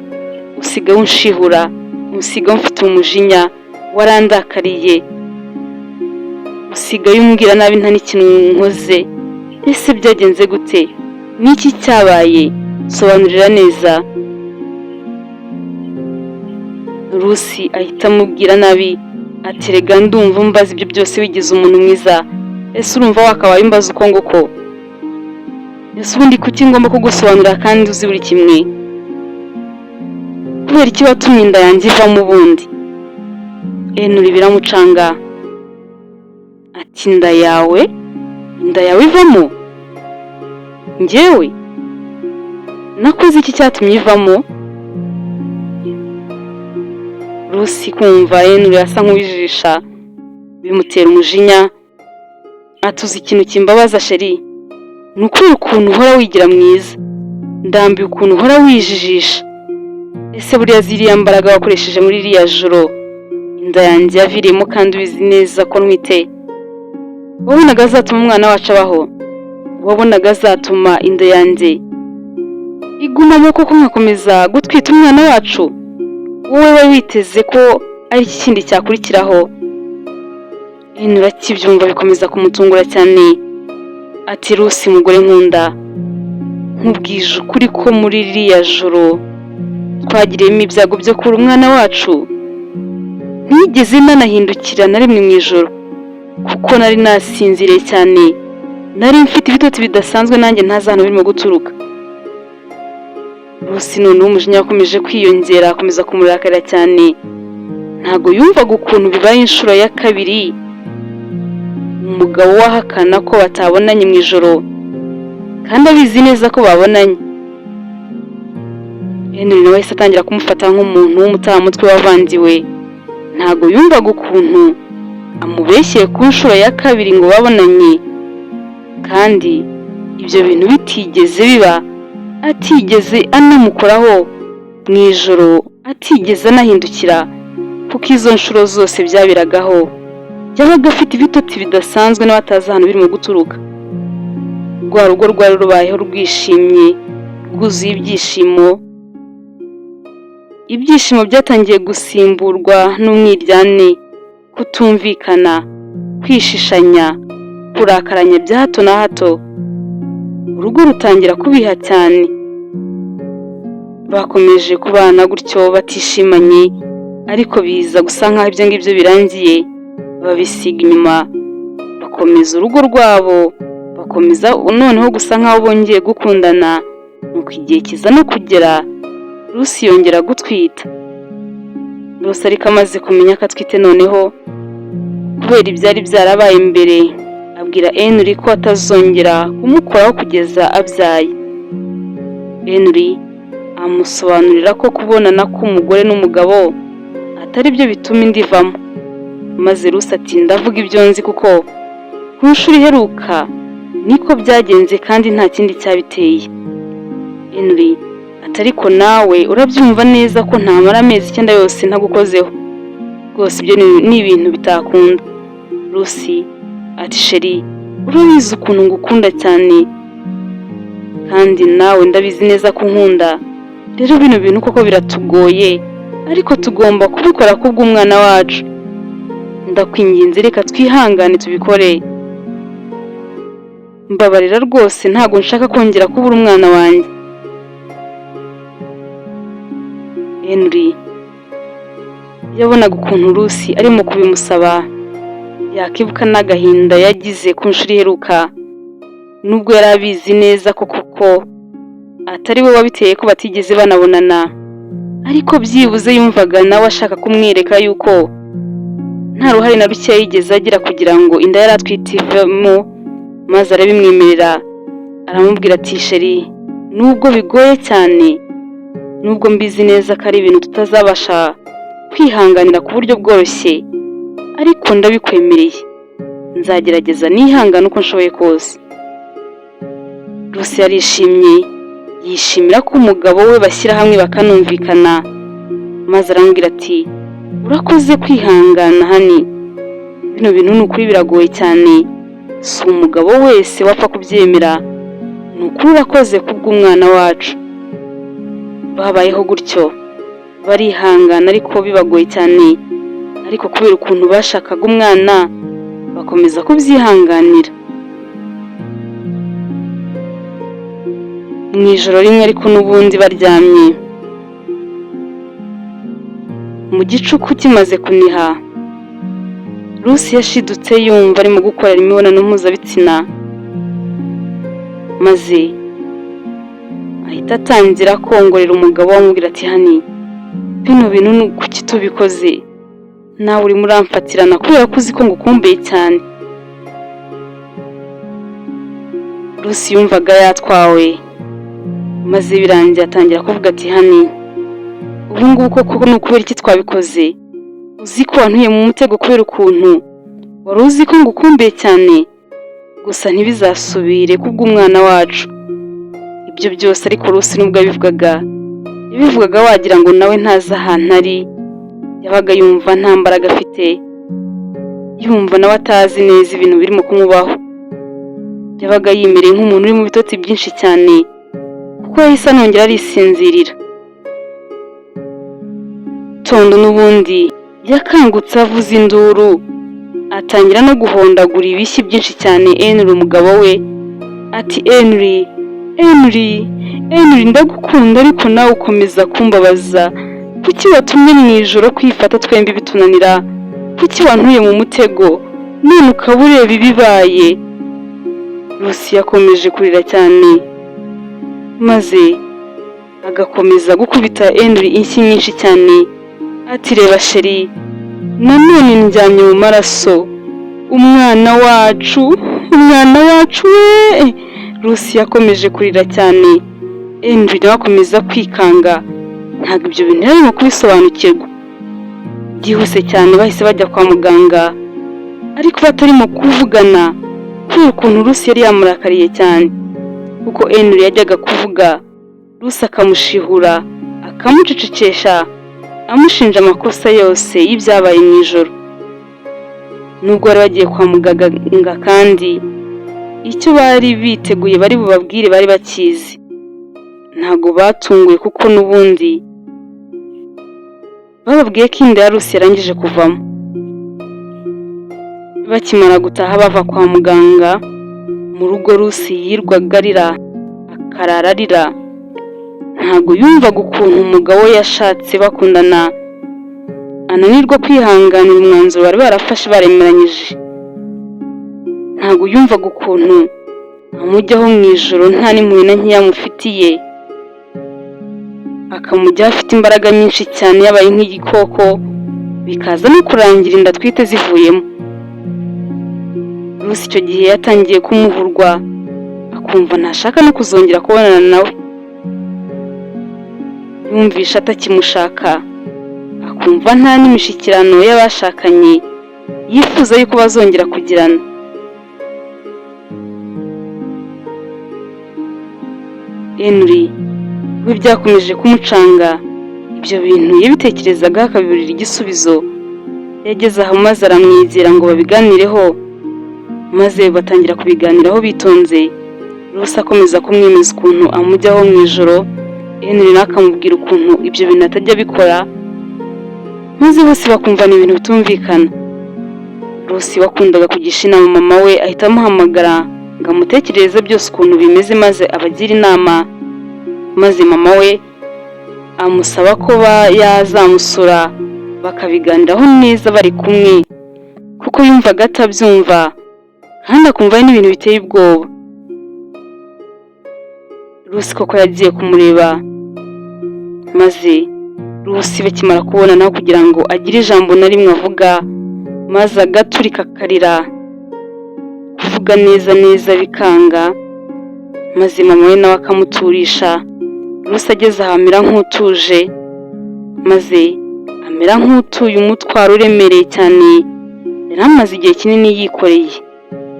usigaye unshihura, usigaye umfite umujinya, warandakariye, usigaye umbwira nabi nta n'ikintu nkoze. Ese byagenze gute? Niki cyabaye? Sobanurira neza. Rusi ahita amubwira nabi ati rega ndumva umbaza ibyo byose wigize umuntu mwiza, ese urumva wakabaye umbaza uko nguko? Ese ubundi kuki ngomba kugusobanurira kandi uzi buri kimwe? Kubera iki watumye inda yanjye ivamo ubundi? Henry biramucanga ati inda yawe ivamo? Njyewe nakoze iki cyatumye ivamo? Rusi kumva Henry asa nk'uwijijisha bimutera umujinya, atuze ikintu kimbabaza sheri, ni ukubera ukuntu uhora wigira mwiza, ndambiwe ukuntu uhora wijijisha. Ese buriya ziriya mbaraga wakoresheje muri iriya joro inda yanjye yaviriyemo kandi ubizi neza ko ntwite. Wabonaga azatuma umwana wacu abaho? Wabonaga azatuma inda yanjye igumamo koko nkakomeza gutwita umwana wacu? Wowe wari witeze ko ari iki kindi cyakurikiraho? Henry akibyumva bikomeza kumutungura cyane. Ati Rusi mugore nkunda, nkubwije ukuri ko muri ririya joro twagiriyemo ibyago byo kubura umwana wacu. Ntigeze nanahindukira na rimwe mu ijoro kuko nari nasinziriye cyane. Nari mfite ibitotsi bidasanzwe nanjye ntazi ahantu birimo guturuka. Rusi noneho umujinya wakomeje kwiyongera, akomeza kumurakarira cyane. Ntago yumvaga ukuntu bibaye inshuro ya kabiri umugabo wahakana ko batabonanye mu ijoro kandi abizi neza ko babonanye. Henry nawe wahise atangira kumufata nk'umuntu w'umutamutwe wavangiwe. Ntago yumvaga ukuntu amubeshyeye ku nshuro ya kabiri ngo babonanye, kandi ibyo bintu bitigeze biba, atigeze anamukoraho mu ijoro, atigeze anahindukira, kuko izo nshuro zose byabiragaho yabaga afite ibitotsi bidasanzwe n'abatazi ahantu birimo guturuka. Rwa rugo rwari rubayeho rwishimye, rwuzuye ibyishimo. Ibyishimo byatangiye gusimburwa n'umwiryane, kutumvikana, kwishishanya, kurakaranya bya hato na hato. Urugo rutangira kubiha cyane. Bakomeje kubana gutyo batishimanye, ariko biza gusa nkaho ibyo ngibyo birangiye, babisiga inyuma, bakomeza urugo rwabo, bakomeza noneho gusa nkaho bongeye gukundana. Nuko igihe kiza no kugera, Rusi yongera gutwita. Rusi ariko amaze kumenya ko atwite noneho, kubera ibyari byarabaye mbere, abwira Henry ko atazongera kumukoraho kugeza abyaye. Henry amusobanurira ko kubonana k'umugore n'umugabo atari byo bituma inda ivamo. Maze Rusi ati ndavuga ibyo nzi kuko ku nshuro iheruka niko byagenze kandi nta kindi cyabiteye. Henry ati ariko nawe urabyumva neza ko ntamara amezi 9 yose ntagukozeho. Rwose ibyo ni ibintu bitakunda. Rusi ati sheri, urabizi ukuntu ngukunda cyane kandi nawe ndabizi neza ko nkunda. Rero bino bintu koko biratugoye, ariko tugomba kubikora kubw'umwana wacu. Ndakwinginze reka twihangane tubikore. Mbabarira rwose, ntago nshaka kongera kubura umwana wanjye. Henry yabonaga ukuntu Rusi arimo kubimusaba, yakibuka n'agahinda yagize ku nshuro iheruka, nubwo yari abizi neza ko kuko atari we wabiteye ko batigeze banabonana, ariko byibuze yumvaga nawe ashaka kumwereka yuko nta ruhare na ruke yigeze agira kugira ngo inda yari atwite ivemo, maze arabimwemerera. Aramubwira ati sheri, nubwo bigoye cyane, nubwo mbizi neza ko ari ibintu tutazabasha kwihanganira ku buryo bworoshye, ariko ndabikwemereye, nzagerageza nihangane uko nshoboye kose. Rusi yarishimye, yishimira ko umugabo we bashyira hamwe bakanumvikana, maze aramubwira ati urakoze kwihangana hani, bino bintu ni ukuri biragoye cyane, si umugabo wese wapfa kubyemera, ni ukuri urakoze kubw'umwana wacu. Babayeho gutyo barihangana ariko bibagoye cyane, ariko kubera ukuntu bashakaga umwana bakomeza kubyihanganira. Mu ijoro rimwe ariko n'ubundi baryamye, mu gicuku kimaze kuniha, Rusi yashidutse yumva arimo gukora imibonano mpuzabitsina, maze ahita atangira kongorera umugabo amubwira ati hani, bino bintu ni kuki tubikoze? Nawe urimo uramfatirana kubera ko uzi ko ngukumbuye cyane. Rusi yumvaga yatwawe, maze birangiye atangira kuvuga ati hani, ubu ngubu koko ni ukubera iki twabikoze? Uzi ko wantuye mu mutego kubera ukuntu wari uzi ko ngukumbuye cyane, gusa ntibizasubire kubw'umwana wacu. Ibyo byose ariko Rusi nubwo yabivugaga wagira ngo nawe ntazi ahantu ari, yabaga yumva nta mbaraga afite, yumva nawe atazi neza ibintu birimo kumubaho. Yabaga yimereye nk'umuntu uri mu bitotsi byinshi cyane kuko yahise anongera arisinzirira. Tondo n'ubundi yakangutse avuza induru, atangira no guhondagura ibishyi byinshi cyane Henry umugabo we, ati Henry ndagukunda ariko nawe ukomeza kumbabaza. Kuki watumye mu ijoro kwifata twembi bitunanira? Kuki wantuye mu mutego none ukaba ureba ibibaye? Lucy yakomeje kurira cyane, maze agakomeza gukubita Henry inshyi nyinshi cyane, ati reba sheri, nanone njyanye mu maraso, umwana wacu we. Lucy yakomeje kurira cyane, Henry nawe akomeza kwikanga, ntabwo ibyo bintu yarimo kubisobanukirwa. Byihuse cyane bahise bajya kwa muganga, ariko batarimo kuvugana kubera ukuntu Lucy yari yamurakariye cyane, kuko Henry yajyaga kuvuga Lucy akamushihura akamucecekesha, amushinja amakosa yose y'ibyabaye mu ijoro. Nubwo bari bagiye kwa muganga kandi icyo bari biteguye bari bubabwire bari bakizi, ntabwo batunguye kuko n'ubundi bababwiye ko inda ya Lucy yarangije kuvamo. Bakimara gutaha bava kwa muganga, mu rugo Lucy yirwaga arira, akarara arira. Ntabwo yumvaga ukuntu umugabo we yashatse bakundana ananirwa kwihanganira umwanzuro bari barafashe baremeranyije. Ntabwo yumvaga ukuntu amujyaho mu ijoro nta n'impuhwe na nkeya amufitiye, akamujyaho afite imbaraga nyinshi cyane yabaye nk'igikoko, bikaza no kurangira inda atwite zivuyemo. Lucy icyo gihe yatangiye kumuhurwa, akumva ntashaka no kuzongera kubonana nawe. Yumvisha atakimushaka, akumva nta n'imishyikirano y'abashakanye yifuza yuko bazongera kugirana. Henry we byakomeje kumucanga, ibyo bintu yabitekerezagaho akabiburira igisubizo. Yageze aho maze aramwizera ngo babiganireho, maze batangira kubiganiraho bitonze. Lucy akomeza kumwemeza ukuntu amujyaho mu ijoro, Henry nawe akamubwira ukuntu ibyo bintu atajya abikora, maze bose bakumva ni ibintu bitumvikana. Lucy wakundaga kugisha inama mama we ahita amuhamagara ngo amutekerereze byose ukuntu bimeze maze abagira inama, maze mama we amusaba ko yazamusura bakabiganiraho neza bari kumwe, kuko yumvaga atabyumva kandi akumva ari n'ibintu biteye ubwoba. Lucy koko yagiye kumureba, maze Lucy bakimara kubona nawe kugira ngo agire ijambo na rimwe avuga, maze agaturika akarira, kuvuga neza bikanga, maze mama we nawe akamuturisha. Lucy ageze aho amera nk'utuje, maze amera nk'utuye umutwaro uremereye cyane yari amaze igihe kinini yikoreye,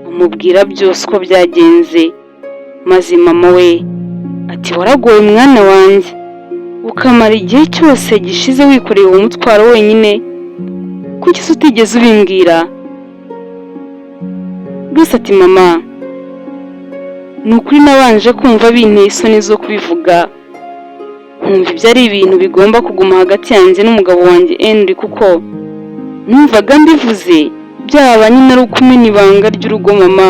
amubwira byose uko byagenze. Maze mama we ati waragoye mwana wanjye, ukamara igihe cyose gishize wikoreye uwo mutwaro wenyine, kuki se utigeze ubimbwira? Lucy ati mama, ni ukuri nabanje kumva binteye isoni zo kubivuga, nkumva ibyo ari ibintu bigomba kuguma hagati yanjye n'umugabo wanjye Henry, kuko numvaga mbivuze byaba nyine ari ukumena ibanga ry'urugo mama,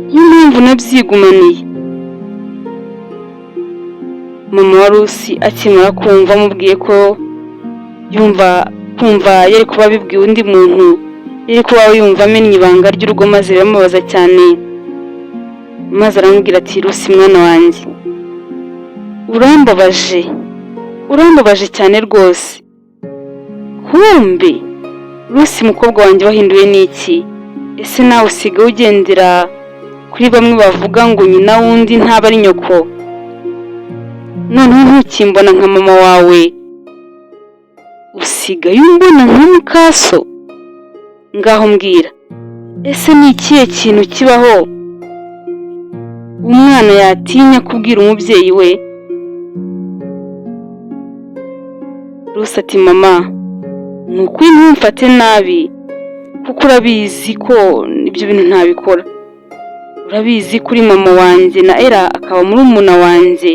niyo mpamvu nabyigumaniye. Mama wa Lucy akimara kumva amubwiye ko kumva yari kuba abibwiye undi muntu, yari kuba yumva amennye ibanga ry'urugo, maze biramubaza cyane. Maze aramubwira ati Lucy mwana wanjye, urambabaje cyane rwose. Kumbe Lucy mukobwa wanjye wahinduye n'iki? Ese nawe usigaye ugendera kuri bamwe bavuga ngo nyina wundi ntaba ari nyoko? Noneho ntukimbona nka mama wawe, usigaye umbona nka mukaso? Ngaho mbwira, ese ni ikihe kintu kibaho umwana yatinya kubwira umubyeyi we? Lucy ati mama, ni ukuri ntumfate nabi kuko urabizi ko ibyo bintu ntabikora. Urabizi kuri mama wanjye na Ella akaba murumuna wanjye.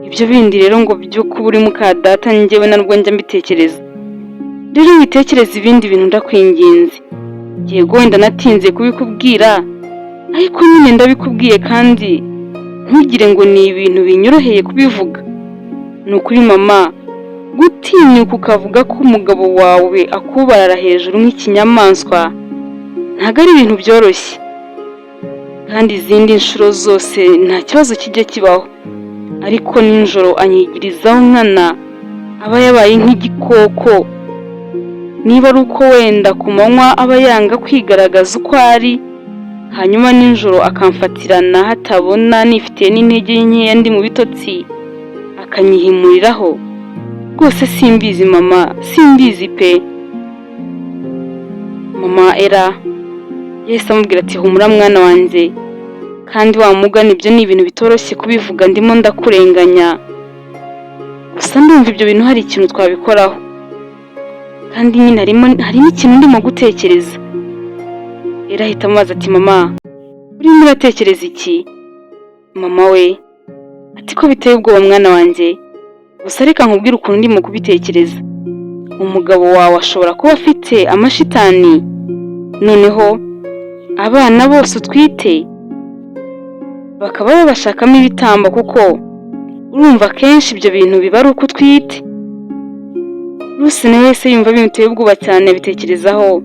Ibyo bindi rero ngo byo kuba uri muka data njyewe narwo njya mbitekereza. Rero witekereza ibindi bintu ndakwinginze. Yego wenda natinze kubikubwira, ariko nyine ndabikubwiye kandi ntugire ngo ni ibintu binyoroheye kubivuga. Ni ukuri mama, gutinyuka ukavuga ko umugabo wawe akubarara hejuru nk'ikinyamaswa ntabwo ari ibintu byoroshye, kandi izindi nshuro zose nta kibazo kijya kibaho, ariko nijoro anyigirizaho nkana aba yabaye nk'igikoko. Niba ari uko wenda ku manywa aba yanga kwigaragaza uko ari, hanyuma nijoro akamfatirana hatabona nifitiye n'intege nkeya ndi mu bitotsi akanyihimuriraho. Rwose simbizi mama, simbizi pe. Mama Ella yahise amubwira ati humura mwana wanjye, kandi wa mugani ibyo ni ibintu bitoroshye kubivuga ndimo ndakurenganya, gusa ndumva ibyo bintu hari ikintu twabikoraho, kandi nyine hari n'ikintu ndimo gutekereza. Ella ahita amubaza ati mama urimo uratekereza iki? Mama we ati ko biteye ubwoba mwana wanjye, gusa reka nkubwire ukuntu ndimo kubitekereza. Umugabo wawe ashobora kuba afite amashitani, noneho abana bose utwite bakaba babashakamo ibitambo, kuko urumva kenshi ibyo bintu biba ari uko utwite. Bruce nawe wese yumva bimuteye ubwoba cyane abitekerezaho,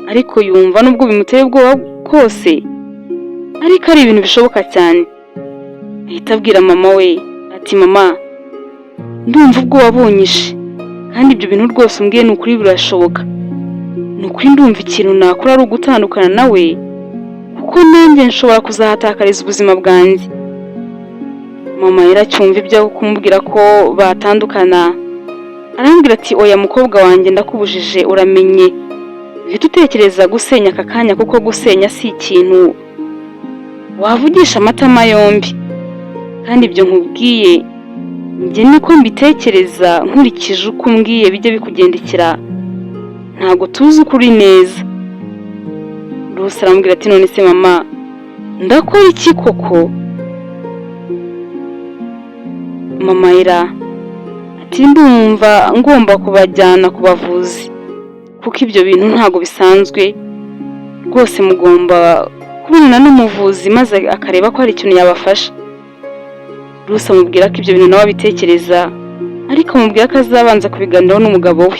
ariko yumva nubwo bimuteye ubwoba kose ariko ari ibintu bishoboka cyane. Ahita abwira mama we ati mama ndumva ubwoba bunyishe, kandi ibyo bintu rwose umbwiye ni ukuri birashoboka. Ni ukuri ndumva ikintu nakora ari ugutandukana nawe, kuko nanjye nshobora kuzahatakariza ubuzima bwanjye. Mama yaracyumva ibyo kumubwira ko batandukana, arambwira ati oya mukobwa wanjye ndakubujije, uramenye uhita utekereza gusenya aka kanya, kuko gusenya si ikintu wavugisha amatama yombi, kandi ibyo nkubwiye njye niko mbitekereza nkurikije uko umbwiye bijya bikugendekera, ntabwo tuzi ukuri neza. Bruce aramubwira ati none se mama ndakora iki koko? Mama Ella ati ndumva ngomba kubajyana ku bavuzi, kuko ibyo bintu ntabwo bisanzwe rwose, mugomba kubonana n'umuvuzi maze akareba ko hari ikintu yabafasha. Bruce amubwira ko ibyo bintu nawe abitekereza, ariko amubwira ko azabanza kubiganiraho n'umugabo we.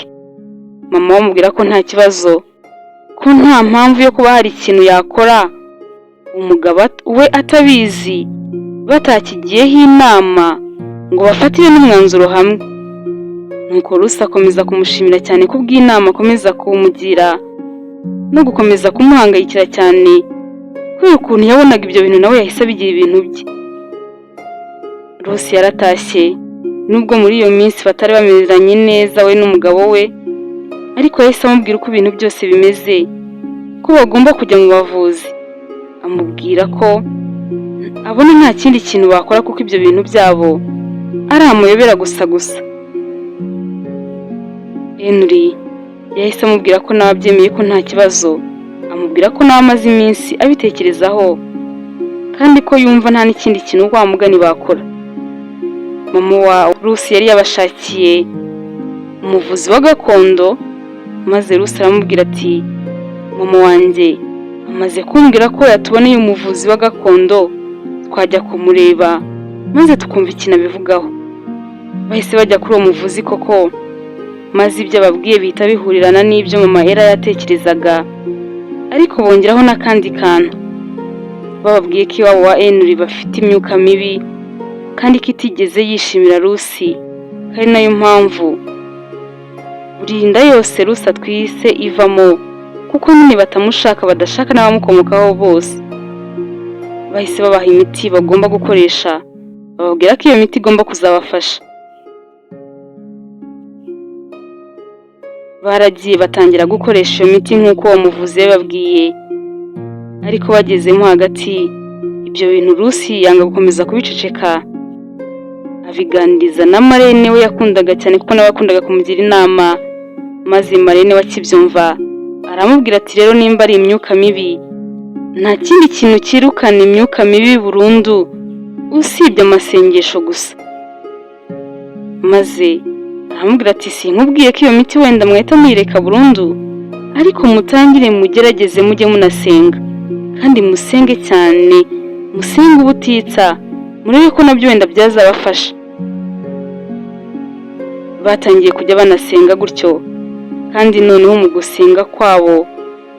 Mama we amubwira ko nta kibazo, ko nta mpamvu yo kuba hari ikintu yakora umugabo we atabizi, batakigiyeho inama ngo bafatire n'umwanzuro hamwe. Nuko Bruce akomeza kumushimira cyane kubw'inama akomeza kumugira no gukomeza kumuhangayikira cyane, kubera ukuntu yabonaga ibyo bintu nawe yahise abigira ibintu bye. Bruce yaratashye, nubwo muri iyo minsi batari bameranye neza we n'umugabo we, ariko yahise amubwira uko ibintu byose bimeze, ko bagomba kujya mu bavuzi. Amubwira ko abona nta kindi kintu bakora, kuko ibyo bintu byabo ari amuyobera gusa. Henry yahise amubwira ko nawe abyemeye ko nta kibazo, amubwira ko nawe amaze iminsi abitekerezaho, kandi ko yumva nta n'ikindi kintu wa mugani bakora. Mama wa Bruce yari yabashakiye umuvuzi wa gakondo, maze Bruce aramubwira ati mama wanjye amaze kumbwira ko yatuboneye umuvuzi wa gakondo, twajya kumureba maze tukumva ikintu abivugaho. Bahise bajya kuri uwo muvuzi koko, maze ibyo ababwiye bihita bihurirana n'ibyo mama Ella yatekerezaga, ariko bongeraho n'akandi kantu. Bababwiye ko iwabo wa Henry bafite imyuka mibi, kandi ko itigeze yishimira Bruce, kandi nayo mpamvu buri inda yose Bruce atwise ivamo, kuko nyine batamushaka, badashaka n'abamukomokaho bose. Bahise babaha imiti bagomba gukoresha, bababwira ko iyo miti igomba kuzabafasha. Baragiye batangira gukoresha iyo miti nk'uko uwo muvuzi yababwiye, ariko bagezemo hagati ibyo bintu Bruce yanga gukomeza kubiceceka, abiganiriza na marene we yakundaga cyane, kuko nawe yakundaga kumugira inama maze Marene wakibyumva aramubwira ati rero nimba ari imyuka mibi nta kindi kintu kirukana imyuka mibi burundu usibye amasengesho gusa. Maze aramubwira ati sinkubwiye ko iyo miti wenda mwahita muyireka burundu, ariko mutangire mugerageze mujye munasenga, kandi musenge cyane, musenge ubutitsa, murebe ko nabyo wenda byazabafasha. Batangiye kujya banasenga gutyo, kandi noneho mu gusenga kwabo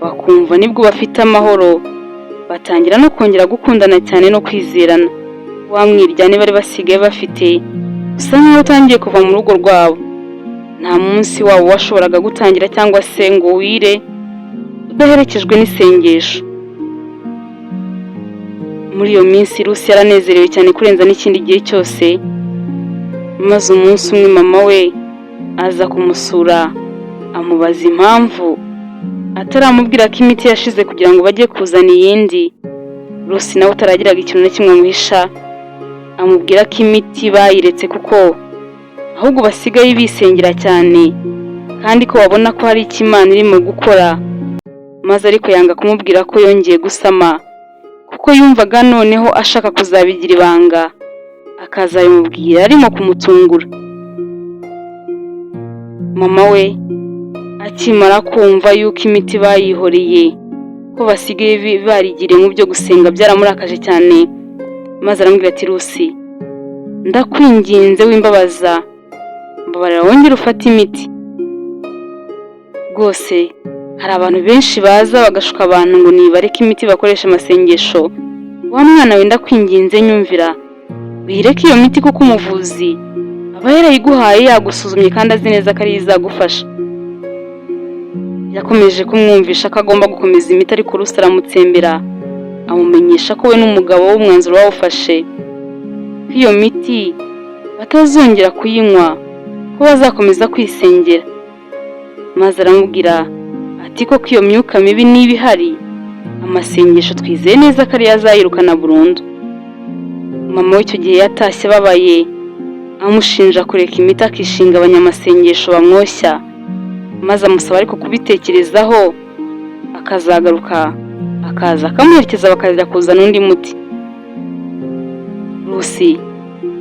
bakumva nibwo bafite amahoro, batangira no kongera gukundana cyane no kwizerana. Wa mwiryane bari basigaye bafite usa nkaho utangiye kuva mu rugo rwabo. Nta munsi wabo washoboraga gutangira cyangwa se ngo wire udaherekejwe n'isengesho. Muri iyo minsi Rusi yaranezerewe cyane kurenza n'ikindi gihe cyose, maze umunsi umwe mama we aza kumusura amubaza impamvu ataramubwira ko imiti yashize kugira ngo bajye kuzana iyindi. Rusi nawe utaragiraga ikintu na kimwe amuhisha, amubwira ko imiti bayiretse kuko ahubwo basigaye bisengera cyane, kandi ko babona ko hari icyo Imana irimo gukora. Maze ariko yanga kumubwira ko yongeye gusama, kuko yumvaga noneho ashaka kuzabigira ibanga, akazabimubwira arimo kumutungura. Mama we akimara kumva yuko imiti bayihoreye, ko basigaye barigiriye mu byo gusenga, byaramurakaje cyane. Maze aramubwira ati Rusi, ndakwinginze wimbabaza, mbabarira wongere ufate imiti. Rwose hari abantu benshi baza bagashuka abantu ngo nibareke imiti bakoresha amasengesho. Wa mwana we ndakwinginze nyumvira, wireke iyo miti kuko umuvuzi aba yarayiguhaye yagusuzumye kandi azi neza ko ari izagufasha. Yakomeje kumwumvisha ko agomba gukomeza imiti, ariko Rusi aramutsembera amumenyesha ko we n'umugabo w'umwanzuro bawufashe ko iyo miti batazongera kuyinywa, ko bazakomeza kwisengera. Maze aramubwira ati koko iyo myuka mibi niba ihari, amasengesho twizeye neza ko ari yazayirukana burundu. Mama we icyo gihe yatashye ababaye, amushinja kureka imiti akishinga abanyamasengesho bamwoshya, maze amusaba ariko kubitekerezaho akazagaruka akaza akamuherekeza bakajya kuzana undi muti. Rusi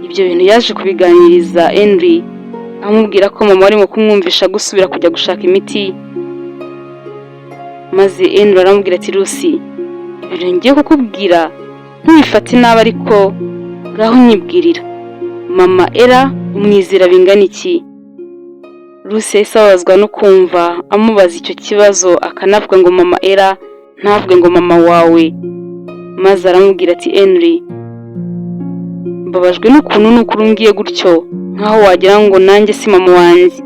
ibyo bintu yaje kubiganiriza Henry, amubwira ko mama arimo kumwumvisha gusubira kujya gushaka imiti. Maze Henry aramubwira ati Rusi, ibintu ngiye kukubwira ntubifate nabi, ariko ngaho nyibwirira, mama Ella umwizera bingana iki? Rusi yahise ababazwa no kumva amubaza icyo kibazo, akanavuga ngo mama Ella, ntavuge ngo mama wawe. Maze aramubwira ati Henry, mbabajwe n'ukuntu n'ukuri ngiye gutyo, nkaho wagira ngo nanjye si mama wanjye.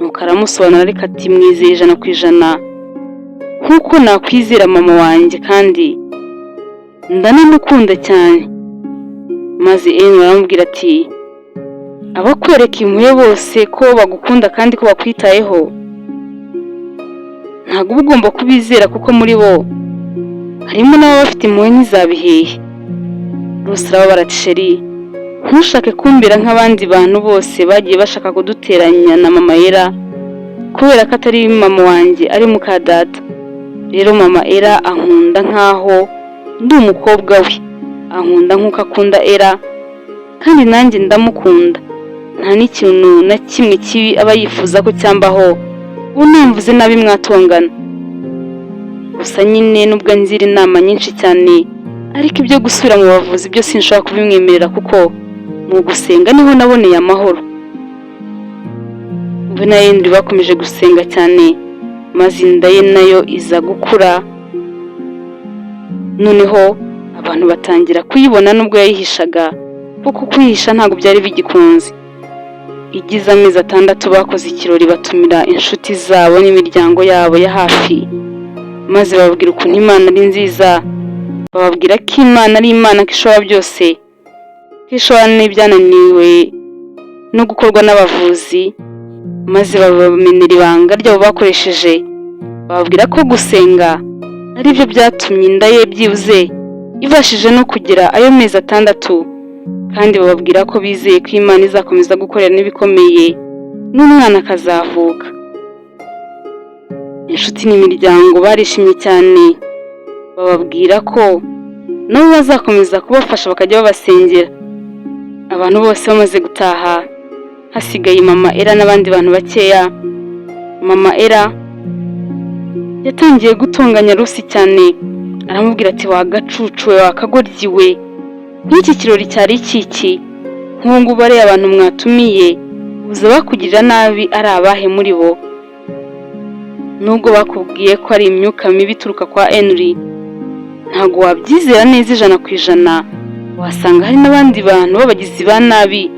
Nuko aramusobanura ariko ati mwizeye 100%, nkuko nakwizera mama wanjye kandi ndanamukunda cyane. Maze Henry aramubwira ati abakwereka impuhwe bose ko bagukunda kandi ko bakwitayeho, ntabwo uba ugomba kubizera, kuko muri bo harimo n'ababa bafite impuhwe nk'izabihehe. Rusi arababara ati sheri, ntushake kumbera nk'abandi bantu bose bagiye bashaka kuduteranya na mama Ella, kubera ko atari mama wanjye ari muka data. Rero mama Ella ankunda nkaho ndi umukobwa we, ankunda nk'uko akunda Ella, kandi nanjye ndamukunda. Nta n'ikintu na kimwe kibi aba yifuza ko cyambaho, unamvuze nabi mwatongana. Gusa nyine nubwo nzira inama nyinshi cyane, ariko ibyo gusubira mu bavuzi byo sinshobora kubimwemerera, kuko mu gusenga niho naboneye amahoro. We na Henry bakomeje gusenga cyane, maze inda ye nayo iza gukura. Noneho abantu batangira kuyibona nubwo yayihishaga, kuko kuyihisha ntabwo byari bigikunze. Igize amezi 6 bakoze ikirori, batumira inshuti zabo n'imiryango yabo ya hafi, maze bababwira ukuntu Imana ari nziza, bababwira ko Imana ari Imana ko ishobora byose, ko ishobora n'ibyananiwe no gukorwa n'abavuzi. Maze babamenera ibanga ryabo bakoresheje, bababwira ko gusenga ari byo byatumye inda ye byibuze ibashije no kugira ayo mezi 6, kandi bababwira ko bizeye ko Imana izakomeza gukorera n'ibikomeye n'umwana akazavuka. inshuti n'imiryango barishimye cyane, bababwira ko nabo bazakomeza kubafasha bakajya babasengera. Abantu bose bamaze gutaha, hasigaye mama Ella n'abandi bantu bakeya. Mama Ella yatangiye gutonganya Rusi cyane, aramubwira ati wagacucuwe, wakagoryiwe, nk'iki kirori cyari iki? Nk'ubu ngubu bariya abantu mwatumiye uza bakugirira nabi ari abahe muri bo? Nubwo bakubwiye ko ari imyuka mibi ituruka kwa Henry, ntabwo wabyizera neza 100%. Wasanga hari n'abandi bantu b'abagizi ba nabi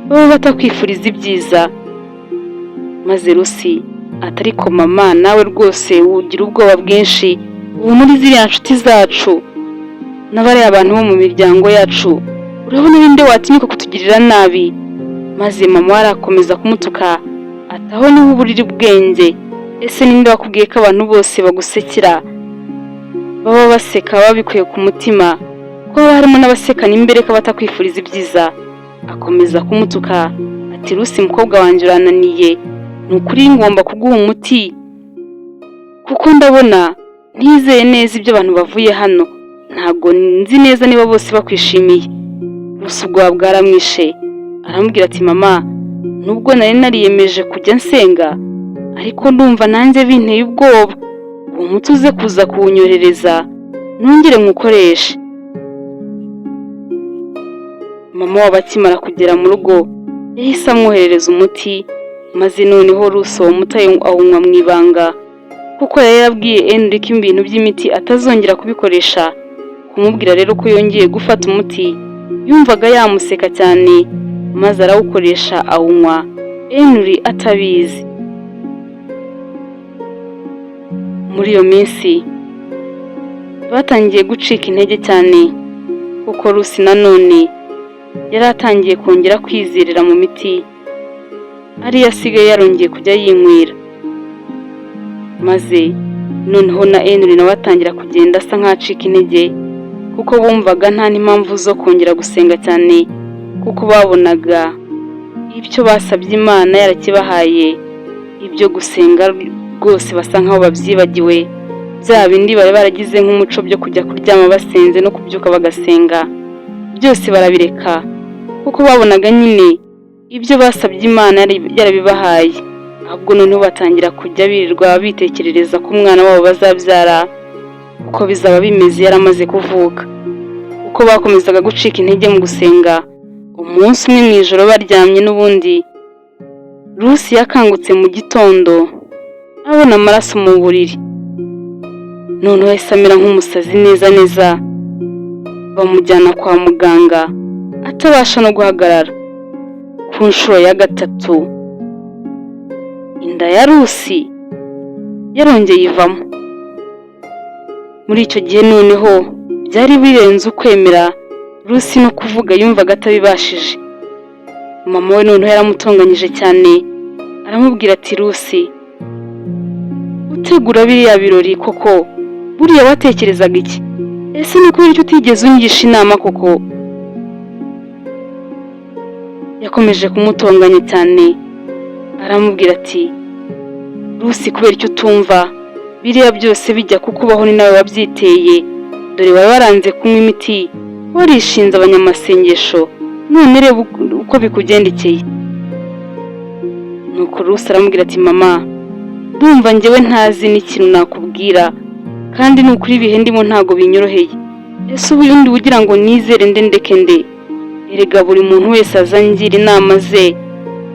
baba batakwifuriza ibyiza. Maze Rusi ati ariko mama, nawe rwose ugira ubwoba bwinshi, ubu muri ziriya nshuti zacu n'abariya abantu bo mu miryango yacu, urabona ninde watinyuka kutugirira nabi? Maze mama arakomeza kumutuka, ataho niho uburiri bwenge. Ese ninde wakubwiye ko abantu bose bagusekera baba baseka babikuye ku mutima, ko harimo n'abasekana imbere ko batakwifuriza ibyiza? Akomeza kumutuka ati Rusi mukobwa wanjye urananiye, nukuri ngomba kuguha umuti kuko ndabona ntizeye neza ibyo abantu bavuye hano, ntabwo nzi neza niba bose bakwishimiye. Rusi ubwo bwaramwishe, aramubwira ati mama, nubwo nari nariyemeje kujya nsenga ariko ndumva nanjye binteye ubwoba, uwo muti uze kuza kuwunyorereza nongere nkukoreshe. Mama wabakimara kugera mu rugo yahise amwoherereza umuti, maze noneho Rusi uwo muti awunywa mu ibanga, kuko yari yarabwiye Henry ko ibintu by'imiti atazongera kubikoresha. Kumubwira rero ko yongeye gufata umuti, yumvaga yamuseka cyane, maze arawukoresha awunywa, Henry atabizi. Muri iyo minsi batangiye gucika intege cyane, kuko Rusi nanone yari atangiye kongera kwizerera mu miti, ariyo asigaye yarongeye kujya yinywera. Maze noneho na Henry nawe atangira kugenda asa nk'acika intege, kuko bumvaga nta n'impamvu zo kongera gusenga cyane, kuko babonaga ibyo basabye Imana yarakibahaye. Ibyo gusenga rwose basa nkaho babyibagiwe, bya bindi bari baragize nk'umuco byo kujya kuryama basenze no kubyuka bagasenga, byose barabireka, kuko babonaga nyine ibyo basabye Imana yarabibahaye. Ahubwo noneho batangira kujya birirwa bitekerereza ko umwana wabo bazabyara uko bizaba bimeze yaramaze kuvuka. Uko bakomezaga gucika intege mu gusenga, umunsi umwe mu ijoro baryamye n'ubundi, Rusi yakangutse mu gitondo abona amaraso mu buriri. Noneho yahise amera nk'umusazi neza, bamujyana kwa muganga atabasha no guhagarara. Ku nshuro ya 3 inda ya Rusi yarongeye ivamo. Muri icyo gihe noneho byari birenze ukwemera, Rusi no kuvuga yumvaga atabibashije. Mama we noneho yaramutonganyije cyane, aramubwira ati Rusi, utegura biriya birori koko buriya watekerezaga iki? Ese ni kubera icyo utigeze unyigisha inama koko? Yakomeje kumutonganya cyane, aramubwira ati Rusi, kubera icyo utumva biriya byose bijya kukubaho ni nawe wabyiteye, dore wari waranze kunywa imiti, warishinze abanyamasengesho, none reba uko bikugendekeye. Nuko Rusi aramubwira ati mama, ndumva njyewe ntazi n'ikintu nakubwira, kandi ni ukuri ibihe ndimo ntago binyoroheye. Ese ubundi ugira ngo nizere ndeke nde? Erega buri muntu wese azangira inama ze,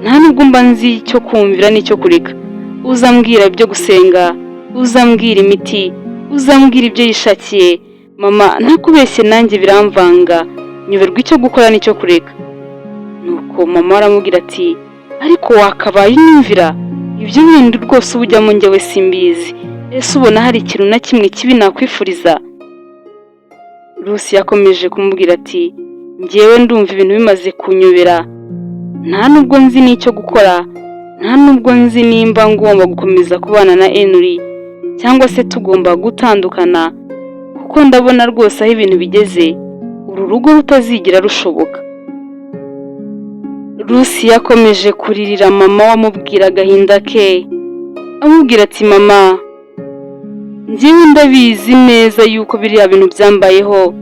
nta nubwo mba nzi icyo kumvira n'icyo kureka. Uzambwira ibyo gusenga, uzambwira imiti, uzambwira ibyo yishakiye, mama ntakubeshye nanjye biramvanga, nyoberwa icyo gukora n'icyo kureka. Nuko mama aramubwira ati ariko wakabaye unyumvira, ibyo bindi rwose ubujyamo njyewe simbizi. Ese ubona hari ikintu na kimwe kibi nakwifuriza? Rusi yakomeje kumubwira ati njyewe ndumva ibintu bimaze kunyobera, nta nubwo nzi n'icyo gukora, nta nubwo nzi nimba ngomba gukomeza kubana na Henry cyangwa se tugomba gutandukana, kuko ndabona rwose aho ibintu bigeze uru rugo rutazigira rushoboka. Rusi yakomeje kuririra mama wamubwira agahinda ke, amubwira ati mama, njyewe ndabizi neza yuko biriya bintu byambayeho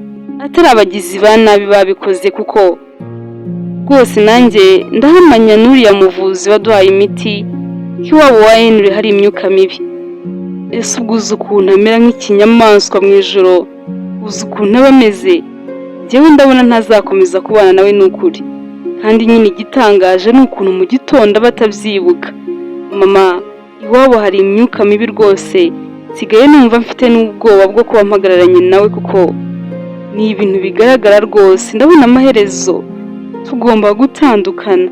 atari abagizi ba nabi babikoze, kuko rwose nanjye ndahamanya n'uriya muvuzi waduhaye imiti ko iwabo wa Henry hari imyuka mibi. Ese ubwo uzi ukuntu amera nk'ikinyamaswa mu ijoro, uzi ukuntu aba ameze, njyewe ndabona ntazakomeza kubana nawe n'ukuri. Kandi nyine igitangaje ni ukuntu mu gitondo batabyibuka. Mama, iwabo hari imyuka mibi rwose, nsigaye numva mfite n'ubwoba bwo kuba mpagararanye nawe, kuko ni ibintu bigaragara rwose. Ndabona amaherezo tugomba gutandukana.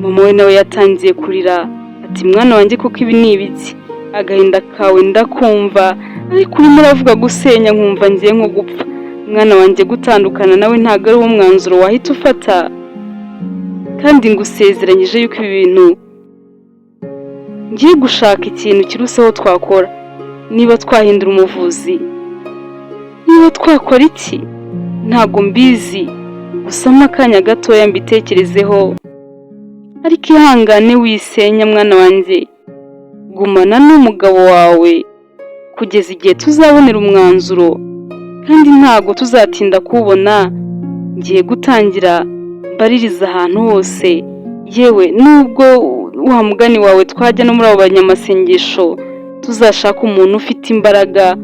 Mama we nawe yatangiye kurira ati mwana wanjye kuko ibi ni ibiki, agahinda kawe ndakumva, ariko urimo uravuga gusenya nkumva ngiye nko gupfa. Mwana wanjye gutandukana nawe ntabwo ari wo mwanzuro wahita ufata, kandi ngusezeranyije yuko ibi bintu ngiye gushaka ikintu kiruseho twakora. Niba twahindura umuvuzi, niba twakora iki, ntabwo mbizi, gusa akanya gatoya mbitekerezeho. Ariko ihangane wisenya mwana wanjye, gumana n'umugabo wawe kugeza igihe tuzabonera umwanzuro, kandi ntabwo tuzatinda kubona. Ngiye gutangira mbaririza ahantu hose, yewe nubwo wa mugani wawe twajya no muri abo banyamasengesho, tuzashaka umuntu ufite imbaraga,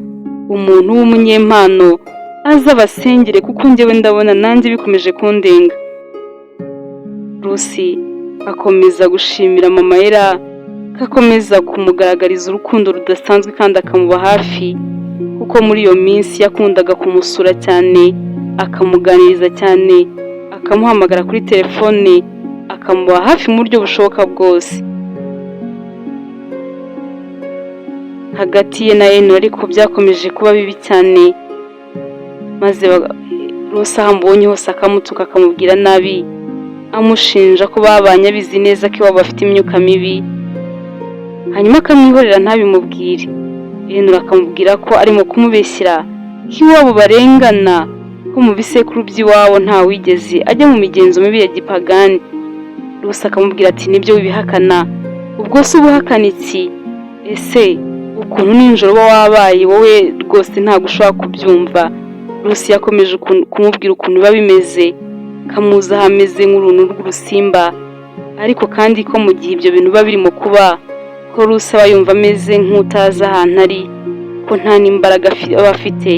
umuntu w'umunyempano aza abasengere, kuko njyewe ndabona nanjye bikomeje kundenga. Rusi akomeza gushimira mama Ella, akomeza kumugaragariza urukundo rudasanzwe kandi akamuba hafi, kuko muri iyo minsi yakundaga kumusura cyane, akamuganiriza cyane, akamuhamagara kuri telefone, akamuba hafi mu buryo bushoboka bwose. Hagati ye na Henry ariko byakomeje kuba bibi cyane, maze Rusi aho amubonye hose akamutuka, akamubwira nabi, amushinja ko babanye abizi neza ko iwabo bafite imyuka mibi, hanyuma akamwihorera ntabimubwire. Henry akamubwira ko arimo kumubeshyira ko iwabo barengana, ko mu bisekuru by'iwabo nta wigeze ajya mu migenzo mibi ya gipagani. Rusi akamubwira ati nibyo wibihakana, ubwo se ubuhakana iki? Ese ukuntu nijoro uba wabaye wowe rwose ntabwo ushobora kubyumva. Rusi yakomeje kumubwira ukuntu biba bimeze, kamuza hameze nk'uruntu rw'urusimba, ariko kandi ko mu gihe ibyo bintu biba birimo kuba, ko Rusi aba yumva ameze nk'utazi ahantu ari, ko nta n'imbaraga aba afite,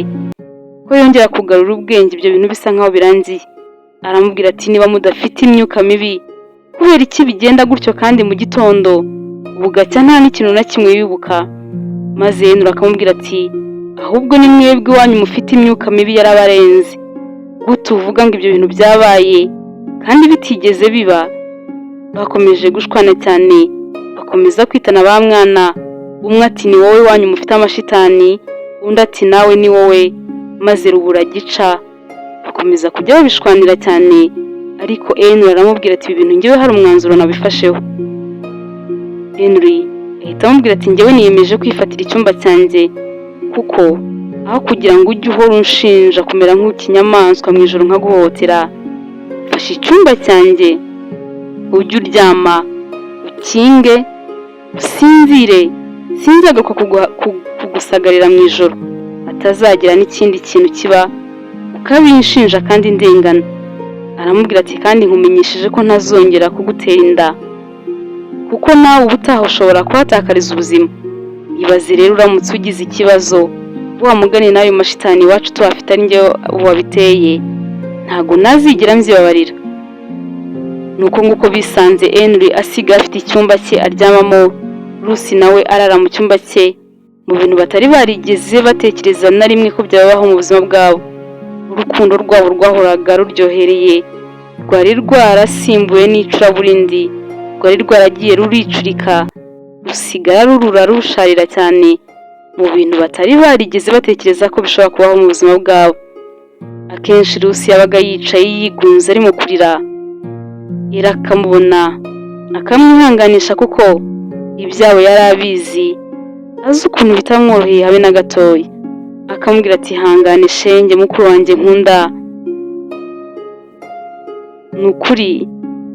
ko yongera kugarura ubwenge ibyo bintu bisa nkaho birangiye. Aramubwira ati niba mudafite imyuka mibi, kubera iki bigenda gutyo kandi mu gitondo bugacya nta n'ikintu na kimwe wibuka? Maze Henry akamubwira ati ahubwo ni mwebwe iwanyu mufite imyuka mibi yarabarenze, gute uvuga ngo ibyo bintu byabaye kandi bitigeze biba? Bakomeje gushwana cyane, bakomeza kwitana ba mwana. Umwe ati ni wowe wanyu mufite amashitani, undi ati nawe ni wowe, maze rubura gica. Bakomeza kujya babishwanira cyane, ariko Henry aramubwira ati ibi bintu njyewe hari umwanzuro nabifasheho. Henry ahita amubwira ati njyewe niyemeje kwifatira icyumba cyanjye, kuko aho kugira ngo ujye uhora unshinja kumera nk'ikinyamaswa mu ijoro nkaguhohotera, fashe icyumba cyanjye ujye uryama, ukinge, usinzire, sinzagaruka kugusagarira mu ijoro, atazagira n'ikindi kintu kiba ukabinshinja kandi ndengana. Aramubwira ati kandi nkumenyesheje ko ntazongera kugutera inda, kuko nawe ubutaha ushobora kuhatakariza ubuzima. Ibaze rero uramutse ugize ikibazo, wa mugani n'ayo mashitani iwacu tuhafite ari njye wabiteye, ntago nazigera mzibabarira. Nuko nguko bisanze Henry asiga afite icyumba cye aryamamo, Rusi nawe arara mu cyumba cye, mu bintu batari barigeze batekereza na rimwe ko byabaho mu buzima bwabo. Urukundo rwabo rwahoraga ruryohereye, rwari rwarasimbuye n'icuraburindi, rwari rwaragiye ruricurika, rusigara rurura rusharira cyane, mu bintu batari barigeze batekereza ko bishobora kubaho mu buzima bwabo. Akenshi Rusi yabaga yicaye yigunze arimo kurira, Ella akamubona akamwihanganisha, kuko ibyabo yari abizi, azi ukuntu bitamworoheye habe na gatoya. Akamubwira ati hangane shenge mukuru wanjye nkunda, nukuri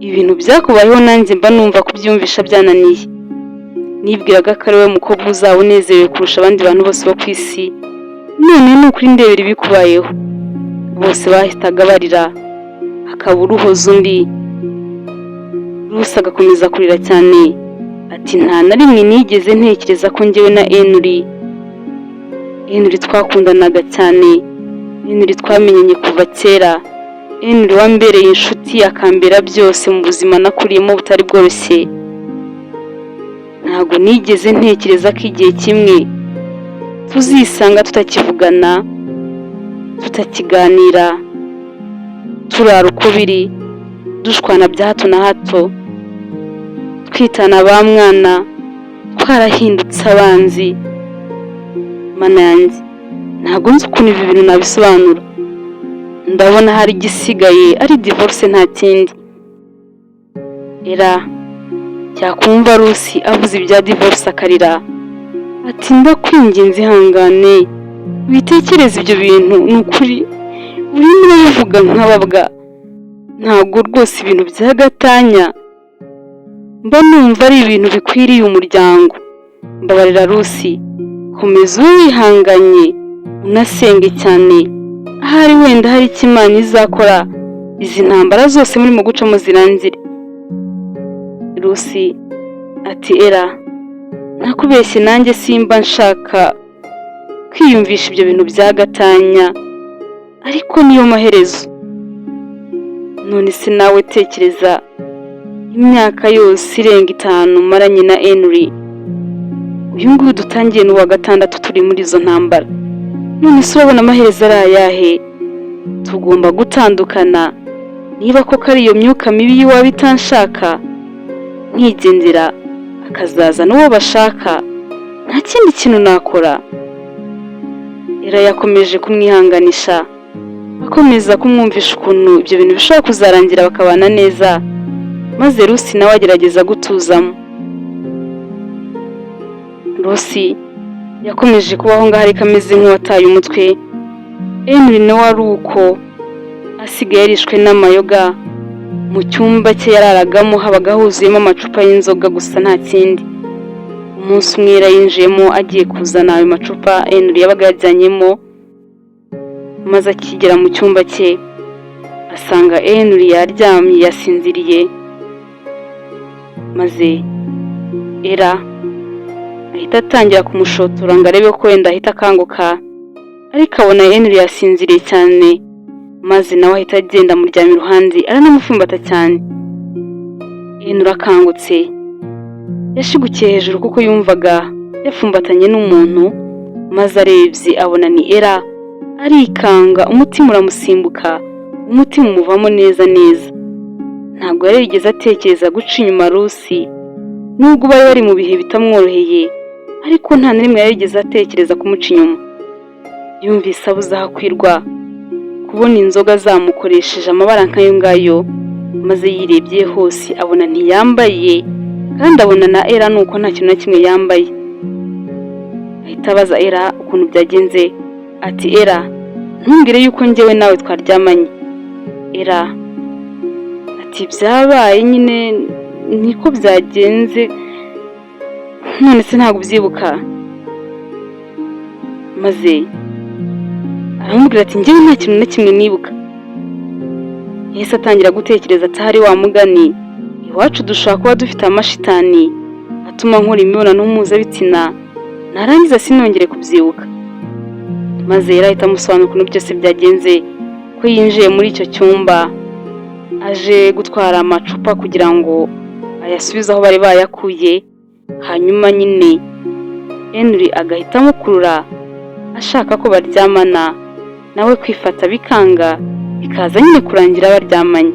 ibintu byakubayeho nanjye mba numva kubyumvisha byananiye. nibwiraga ko ari we mukobwa uzaba unezerewe kurusha abandi bantu bose bo ku isi, none ni ukuri ndebera ibikubayeho. Bose bahitaga barira, hakabura uhoza undi. Rusi agakomeza kurira cyane ati nta na rimwe nigeze ntekereza ko njyewe na Henry twakundanaga cyane, Henry twamenyanye kuva kera, Henry wambereye inshuti akambera byose mu buzima nakuriyemo butari bworoshye. Ntabwo nigeze ntekereza ko igihe kimwe tuzisanga tutakivugana, tutakiganira, turara uko biri, dushwana bya hato na hato, twitana ba mwana, twarahindutse abanzi. Mana yanjye, ntabwo nzi ukuntu ibi bintu nabisobanura. Ndabona hari igisigaye ari divorce nta kindi. Cyakumva Rusi avuze ibya divorce akarira ati ndakwinginze ihangane witekereze ibyo bintu, ni ukuri urimo urabivuga nk'ababwa. Ntabwo rwose ibintu by'agatanya mba numva ari ibintu bikwiriye umuryango. Mbabarira Rusi, komeza wihanganye unasenge cyane, ahari wenda hari icyo Imana izakora izi ntambara zose murimo gucamo zirangire. Rusi ati nakubeshye nanjye simba nshaka kwiyumvisha ibyo bintu by'agatanya, ariko niyo maherezo. None se nawe tekereza imyaka yose irenga 5 maranye na Henry, uyu nguyu dutangiye n'uwa gatandatu turi muri izo ntambara. None se urabona amaherezo ari ayahe? Tugomba gutandukana. Niba koko ari iyo myuka mibi y'iwabo itanshaka, nkigendera akazaza n'uwo bashaka, nta kindi kintu nakora. Yakomeje kumwihanganisha, akomeza kumwumvisha ukuntu ibyo bintu bishobora kuzarangira bakabana neza, maze Rusi nawe agerageza gutuzamo. Rusi yakomeje kubaho ngaho ariko ameze nk'uwataye umutwe. Henry nawe ari uko, asigaye yarishwe n'amayoga. Mu cyumba cye yararagamo habaga huzuyemo amacupa y'inzoga gusa nta kindi. Umunsi umwe yinjiyemo agiye kuzana ayo macupa Henry yabaga yajyanyemo, maze akigera mu cyumba cye asanga Henry yaryamye yasinziriye. Maze ahita atangira kumushotora ngo arebe ko wenda ahita akanguka, ariko abona Henry yasinziriye cyane, maze nawe ahita agenda amuryama iruhande aranamufumbata cyane. Henry akangutse yashigukiye hejuru kuko yumvaga yafumbatanye n'umuntu, maze arebye abona ni arikanga, umutima uramusimbuka, umutima umuvamo neza neza. Ntabwo yari yigeze atekereza guca inyuma Rusi, nubwo bari bari mu bihe bitamworoheye, ariko nta na rimwe yari yigeze atekereza kumuca inyuma. Yumvise abuze aho akwirwa, kubona inzoga zamukoresheje amabara nk'ayo ngayo, maze yirebye hose abona ntiyambaye, kandi abona na nuko nta kintu na kimwe yambaye. Ahita abaza ukuntu byagenze, ati ntumbwire yuko njyewe nawe twaryamanye. Ati byabaye nyine niko byagenze, none se ntabwo ubyibuka? Maze aramubwira ati njyewe nta kintu na kimwe nibuka. Yahise atangira gutekereza ati hari wa mugani, iwacu dushobora kuba dufite amashitani atuma nkora imibonano mpuzabitsina narangiza sinongere kubyibuka. Maze ahita amusobanurira ukuntu byose byagenze, ko yinjiye muri icyo cyumba aje gutwara amacupa kugira ngo ayasubize aho bari bayakuye. Hanyuma nyine Henry agahita amukurura ashaka ko baryamana, nawe kwifata bikanga, bikaza nyine kurangira baryamanye.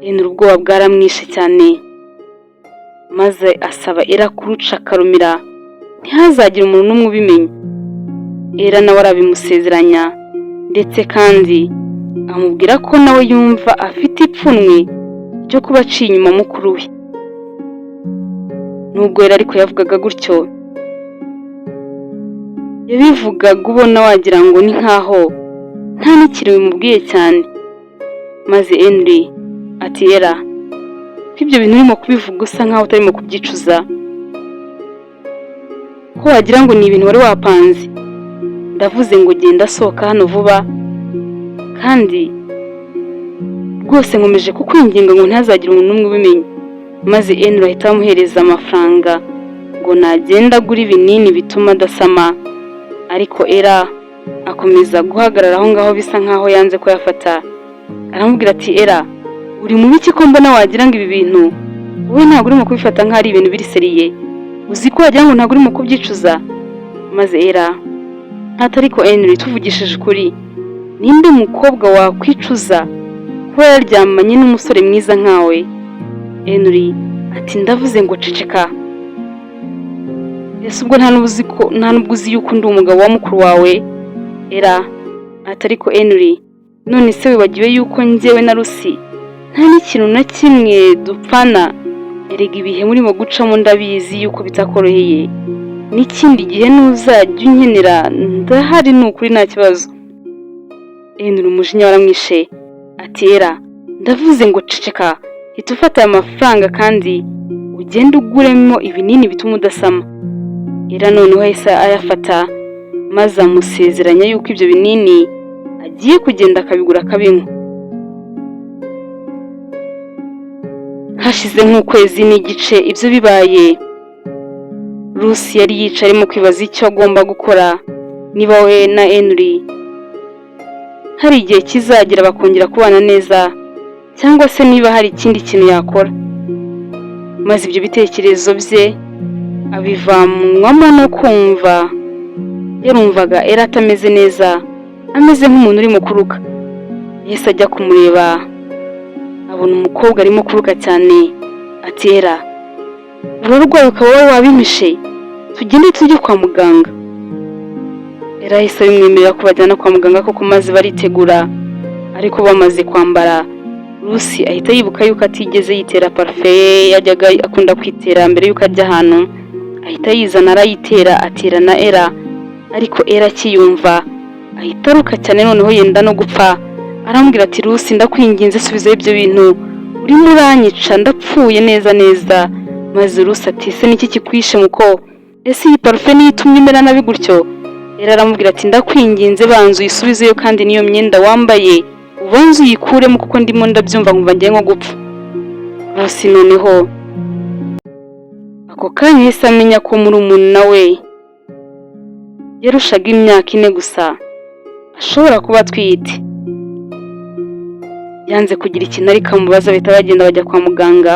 Henry ubwoba bwaramwishe cyane, maze asaba kuruca akarumira ntihazagire umuntu n'umwe ubimenya. Nawe arabimusezeranya, ndetse kandi amubwira ko nawe yumva afite ipfunwe ryo kuba aciye inyuma mukuru we. Nubwo ariko yavugaga gutyo, yabivugaga ubona wagira ngo ni nkaho nta n'ikintu bimubwiye cyane. Maze Henry ati ko ibyo bintu urimo kubivuga usa nkaho utarimo kubyicuza, ko wagira ngo ni ibintu wari wapanze. Ndavuze ngo genda sohoka hano vuba, kandi rwose nkomeje kukwinginga ngo ntihazagire umuntu n'umwe ubimenya. Maze Henry ahita amuhereza amafaranga ngo nagenda agura ibinini bituma adasama, ariko Ella akomeza guhagarara aho ngaho bisa nkaho yanze ko yafata. Aramubwira ati Ella, uri mu biki ko mbona wagira ngo ibi bintu wowe ntabwo urimo kubifata nk'ari ibintu biri seriye, uzi ko wagira ngo ntabwo urimo kubyicuza? Maze Ella ati ariko Henry, tuvugishije ukuri, ninde mukobwa wakwicuza kuba yaryamanye n'umusore mwiza nkawe? Henry ati ndavuze ngo ceceka. Ese ubwo nta nubwo uzi yuko ndi umugabo wa mukuru wawe? Ella ati ariko Henry, none se wibagiwe yuko njyewe na Lucy nta n'ikintu na kimwe dupfana? Erega ibihe murimo gucamo ndabizi yuko bitakoroheye, n'ikindi gihe ntuzajya unkenera ndahari, ni ukuri nta kibazo. Henry umujinya waramwishe ati Ella, ndavuze ngo ceceka, hita ufata aya mafaranga kandi ugende uguremo ibinini bituma udasama. Ella noneho yahise ayafata maze amusezeranya yuko ibyo binini agiye kugenda akabigura akabinywa. Hashize nk'ukwezi n'igice ibyo bibaye, Lucy yari yicaye arimo kwibaza icyo agomba gukora, niba we na Henry hari igihe kizagera bakongera kubana neza, cyangwa se niba hari ikindi kintu yakora. Maze ibyo bitekerezo bye abivanwamo no kumva yarumvaga Ella atameze neza, ameze nk'umuntu urimo kuruka. Yahise ajya kumureba, abona umukobwa arimo kuruka cyane. Ati Ella, urarwaye ukaba wowe wabimpishe, tugende tujye kwa muganga. Ella yahise abimwemerera ko bajyana kwa muganga koko, maze baritegura. Ariko bamaze kwambara, Lucy ahita yibuka yuko atigeze yitera parufe yajyaga akunda kwitera mbere yuko ajya ahantu. Ahita yizana arayitera, atera na Ella, ariko Ella akiyumva ahita aruka cyane, noneho yenda no gupfa. Arambwira ati Lucy, ndakwinginze subizayo ibyo bintu, urimo uranyica, ndapfuye neza neza. Maze Lucy ati se niki kikwishe muko? Ese iyi parufe niyo itumye imera nabi gutyo? Ella aramubwira ati ndakwinginze banza uyisubizeyo, kandi niyo myenda wambaye ubanza uyikuremo kuko ndimo ndabyumva nkumva ngiye nko gupfa. Lucy noneho ako kanya yahise amenya ko murumuna we yarushaga imyaka 4 gusa ashobora kuba atwite. Yanze kugira ikintu ariko amubaza, bahita bagenda bajya kwa muganga,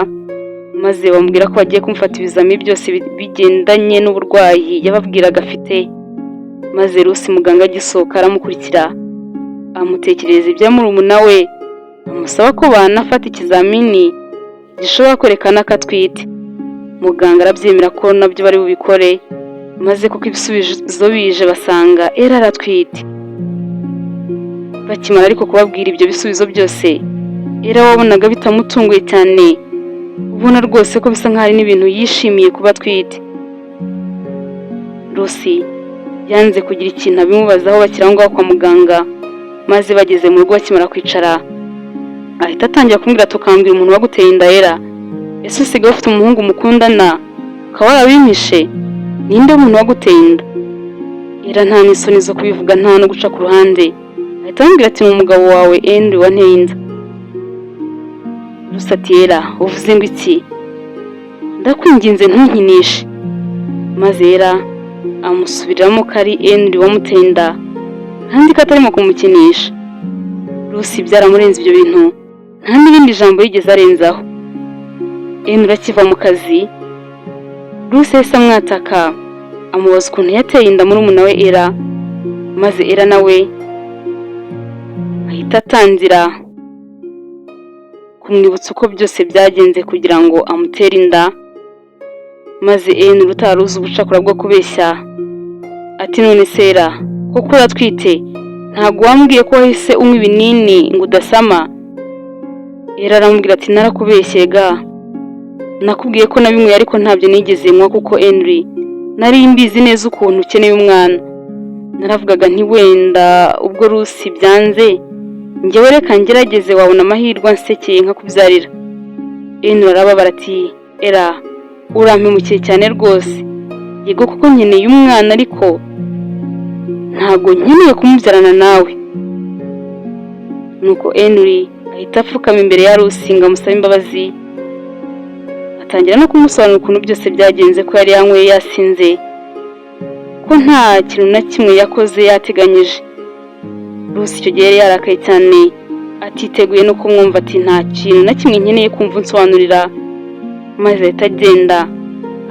maze bamubwira ko bagiye kumufata ibizami byose bigendanye n'uburwayi yababwiraga afite. Maze Lucy muganga agisohoka aramukurikira, amutekereza ibya murumuna we, amusaba ko banafata ikizamini gishobora kwerekana ko atwite. Muganga arabyemera ko nabyo bari bubikore, maze kuko ibisubizo bije basanga Ella aratwite. Bakimara ariko kubabwira ibyo bisubizo byose, Ella wabonaga bitamutunguye cyane, ubona rwose ko bisa nk'ari n'ibintu yishimiye kuba atwite. Lucy yanze kugira ikintu abimubazaho bakiri aho ngaho kwa muganga, maze bageze mu rugo bakimara kwicara, ahita atangira kumubwira tukambwira umuntu waguteye inda Ella. Ese usigaye ufite umuhungu mukundana ukaba warabimpishe? Ninde umuntu waguteye inda? Ella nta n'isoni zo kubivuga, nta no guca ku ruhande, ahita amubwira ati ni umugabo wawe Henry wanteye inda. Lucy ati Ella, uvuze ngo iki? Ndakwinginze ntunkinishe. Maze Ella amusubiramo ko ari Henry wamuteye inda kandi ko atarimo kumukinisha. Lucy byaramurenze ibyo bintu, nta n'irindi jambo yigeze arenzaho. Henry akiva mu kazi, Lucy yahise amwataka amubaza ukuntu yateye inda murumuna we Ella. Maze Ella nawe ahita atangira kumwibutsa uko byose byagenze kugira ngo amutere inda. Maze Henry utaruzi ubucakura bwo kubeshya ati none se Ella, kuko uratwite ntabwo wambwiye ko wahise unywa ibinini ngo udasama? Ella aramubwira ati narakubeshye ga, nakubwiye ko nabinyweye ariko ntabyo nigeze nywa kuko Henry nari mbizi neza ukuntu ukeneye umwana. Naravugaga nti wenda ubwo Lucy byanze njyewe reka ngerageze, wabona amahirwe ansekeye nka kubyarira. Enuri arababara ati Era urampemukiye cyane rwose, yego kuko nkeneye umwana ariko ntabwo nkeneye kumubyarana nawe. Nuko Enuri ahita apfukama imbere ya Rusi ngo amusabe imbabazi, atangira no kumusobanurira ukuntu byose byagenze, ko yari yanyweye yasinze, ko nta kintu na kimwe yakoze yateganyije. Rusi icyo gihe yari yarakaye cyane, atiteguye no kumwumva, ati nta kintu na kimwe nkeneye kumva unsobanurira. Maze ahita agenda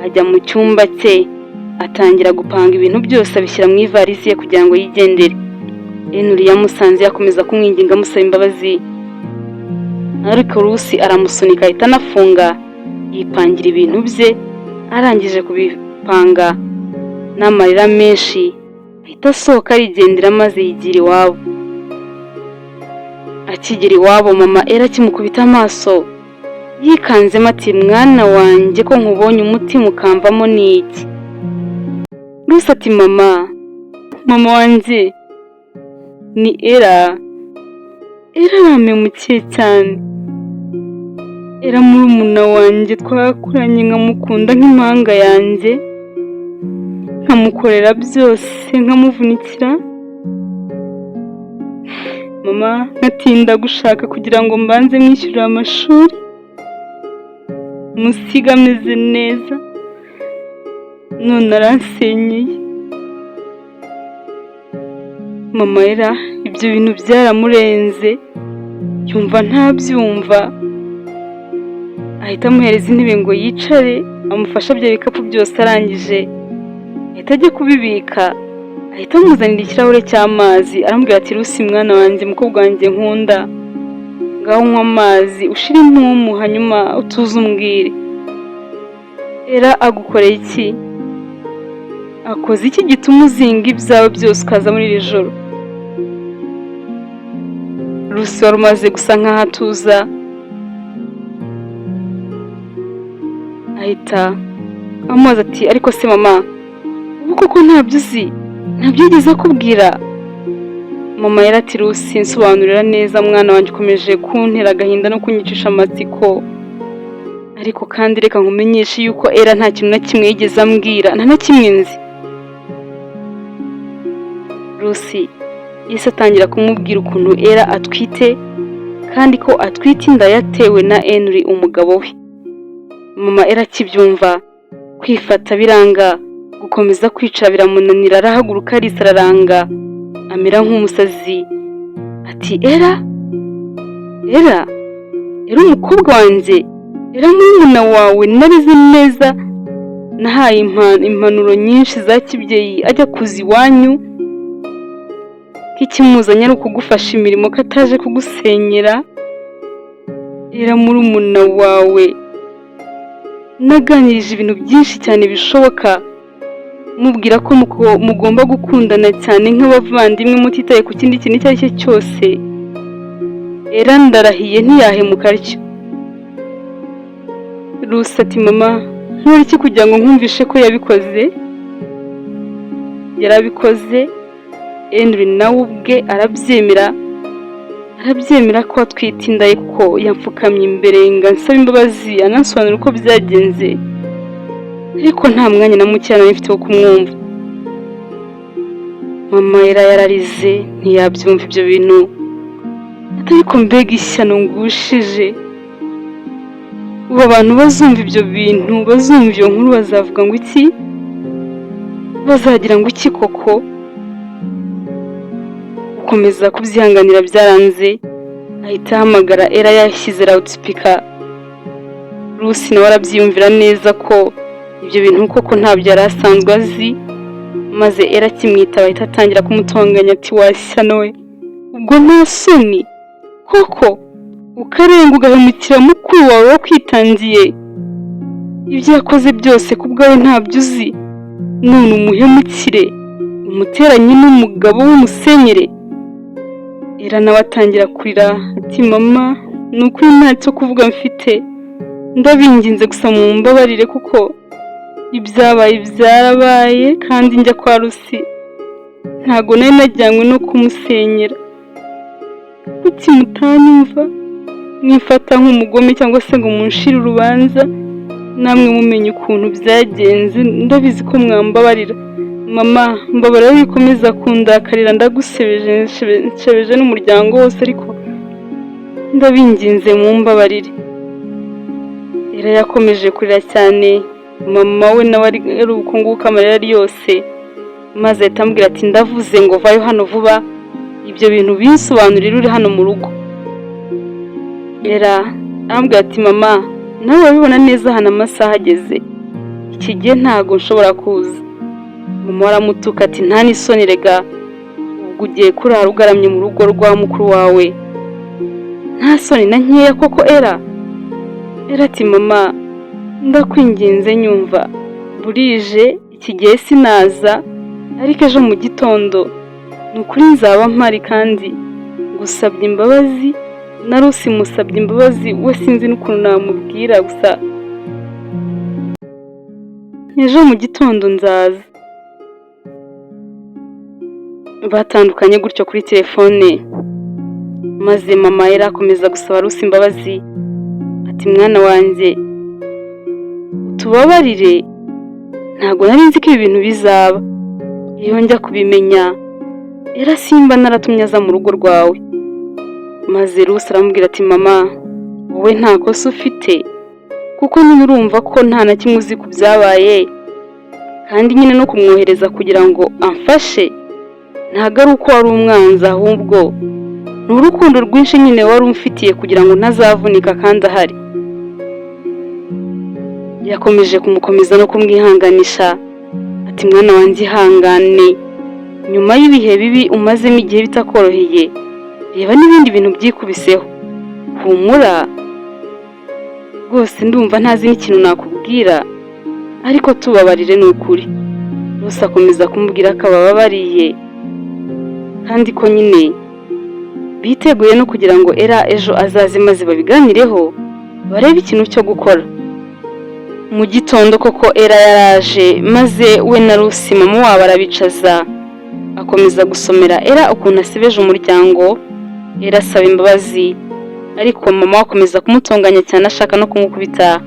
ajya mu cyumba cye, atangira gupanga ibintu byose abishyira mu ivarisi ye kugira ngo yigendere. Enuri yamusanze yakomeza kumwinginga amusaba imbabazi, ariko Rusi aramusunika ahita anafunga yipangira ibintu bye. Arangije kubipanga n'amarira menshi ahita asohoka arigendera, maze yigira iwabo. Akigera iwabo mama Era akimukubita amaso yikanzemo ati mwana wanjye ko nkubonye umutima ukamvamo n'iki? Rusi ati mama wanjye ni Era arampemukiye cyane. Era murumuna wanjye twakuranye nkamukunda nk'impanga yanjye, nkamukorera byose nkamuvunikira, mama nkatinda gushaka kugira ngo mbanze mwishyurire amashuri, musiga ameze neza, none aransenyeye. Mama Era ibyo bintu byaramurenze, yumva ntabyumva, ahita amuhereza intebe ngo yicare, amufasha bya bikapu byose. Arangije ahita ajya kubibika, ahita amuzanira ikirahure cy'amazi, aramubwira ati Rusi mwana wanjye, mukobwa wanjye nkunda, ngaho unywa amazi ushire impumu, hanyuma utuze umbwire Era agukoreye iki? Akoze iki gituma uzinga ibyawe byose ukaza muri iri joro? Rusi wari umaze gusa nk'aho atuza, ahita amubaza ati ariko se mama, ubu koko ntabyo uzi, ntabyo yigeze akubwira? Mama Era ati Rusi nsobanurira neza mwana wanjye, ukomeje kuntera agahinda no kunyicisha amatsiko, ariko kandi reka nkumenyeshe yuko Era nta kintu na kimwe yigeze ambwira, nta na kimwe nzi. Rusi yise atangira kumubwira ukuntu Era atwite, kandi ko atwite inda yatewe na Enuri umugabo we. Mama Era akibyumva kwifata biranga, gukomeza kwicara biramunanira, arahaguruka arisararanga amera nk'umusazi, ati Era umukobwa wanjye, Era murumuna wawe narize neza, nahaye impanuro nyinshi za kibyeyi ajya kuza iwanyu, k'ikimuzanye ari ukugufasha imirimo, ko ataje kugusenyera. Era murumuna wawe naganirije ibintu byinshi cyane bishoboka, mubwira ko mugomba gukundana cyane nk'abavandimwe mutitaye ku kindi kintu icyo ari cyo cyose. Era ndarahiye ntiyahemuka atyo. Rusi ati mama nkora iki kugira ngo nkumvishe ko yabikoze? Yarabikoze. Enuri nawe ubwe arabyemera ko atwite inda ye, kuko yamfukamye imbere ngo ansaba imbabazi, anasobanura uko byagenze, ariko nta mwanya na muke nari mfite wo kumwumva. Mama Era yararize ntiyabyumva ibyo bintu, ariko mbega ishyano ngushije. Ubu abantu bazumva ibyo bintu, bazumva iyo nkuru, bazavuga ngo iki? Bazagira ngo iki koko? Gukomeza kubyihanganira byaranze, ahita ahamagara Era yashyize loudspeaker. Rusi nawe arabyiyumvira neza ko ibyo bintu koko ntabyo yari asanzwe azi, maze Era akimwitaba ahita atangira kumutonganya ati washyano we, ubwo nta soni koko ukarenga ugahemukira mukuru wawe wo kwitangiye, ibyo yakoze byose ku bwawe ntabyo uzi, none umuhemukire umuteranye n'umugabo w'umusenyere. Era nawe atangira kurira ati mama ni ukuri ntacyo kuvuga mfite, ndabinginze gusa mumbabarire kuko ibyabaye byarabaye, kandi njya kwa Rusi ntago nari najyanywe no kumusenyera. Kuki mutanyumva? mwifata nk'umugome cyangwa se ngo munshire urubanza, namwe mumenye ukuntu byagenze, ndabizi ko mwambabarira. Mama, mbabarira wikomeza kundakarira, ndagusebeje, nshebeje n'umuryango wose, ariko ndabinginze mumbabarire. Era yakomeje kurira cyane, mama we nawe ari uko nguko amarira ari yose, maze ahita ambwira ati ndavuze ngo vayo hano vuba, ibyo bintu binsobanurira uri hano mu rugo. Era arambwira ati mama, nawe urabibona neza hano amasaha ageze, iki gihe ntago nshobora kuza. Mama aramutuka ati nta n'isoni rega, ubwo ugiye kurara ugaramye mu rugo rwa mukuru wawe, nta soni na nkeya koko Era? Era ati mama, ndakwinginze nyumva, burije iki gihe sinaza, ariko ejo mu gitondo ni ukuri nzaba mpari, kandi gusabye imbabazi na Rusi musabye imbabazi, we sinzi n'ukuntu namubwira, gusa ejo mu gitondo nzaza. Batandukanye gutyo kuri telefone, maze mama Era akomeza gusaba Rusi imbabazi ati mwana wanjye tubabarire, ntabwo nari nzi ko ibi bintu bizaba, iyo njya kubimenya Era simba naratumye aza mu rugo rwawe. Maze Rusi aramubwira ati mama, wowe nta kosa ufite, kuko nyine urumva ko nta na kimwe uzi ku byabaye, kandi nyine no kumwohereza kugira ngo amfashe ntabwo ari uko wari umwanzi, ahubwo ni urukundo rwinshi nyine wari umfitiye kugira ngo ntazavunika kandi ahari. Yakomeje kumukomeza no kumwihanganisha ati mwana wanjye ihangane, nyuma y'ibihe bibi umazemo igihe bitakoroheye, reba n'ibindi bintu byikubiseho, humura rwose, ndumva ntazi n'ikintu nakubwira, ariko tubabarire ni ukuri. Rusi akomeza kumubwira ko abababariye, kandi ko nyine biteguye no kugira ngo Era ejo azaze maze babiganireho barebe ikintu cyo gukora. Mu gitondo koko Era yaraje, maze we na Rusi mama wabo arabicaza, akomeza gusomera Era ukuntu asebeje umuryango. Era asaba imbabazi, ariko mama akomeza kumutonganya cyane, ashaka no kumukubita,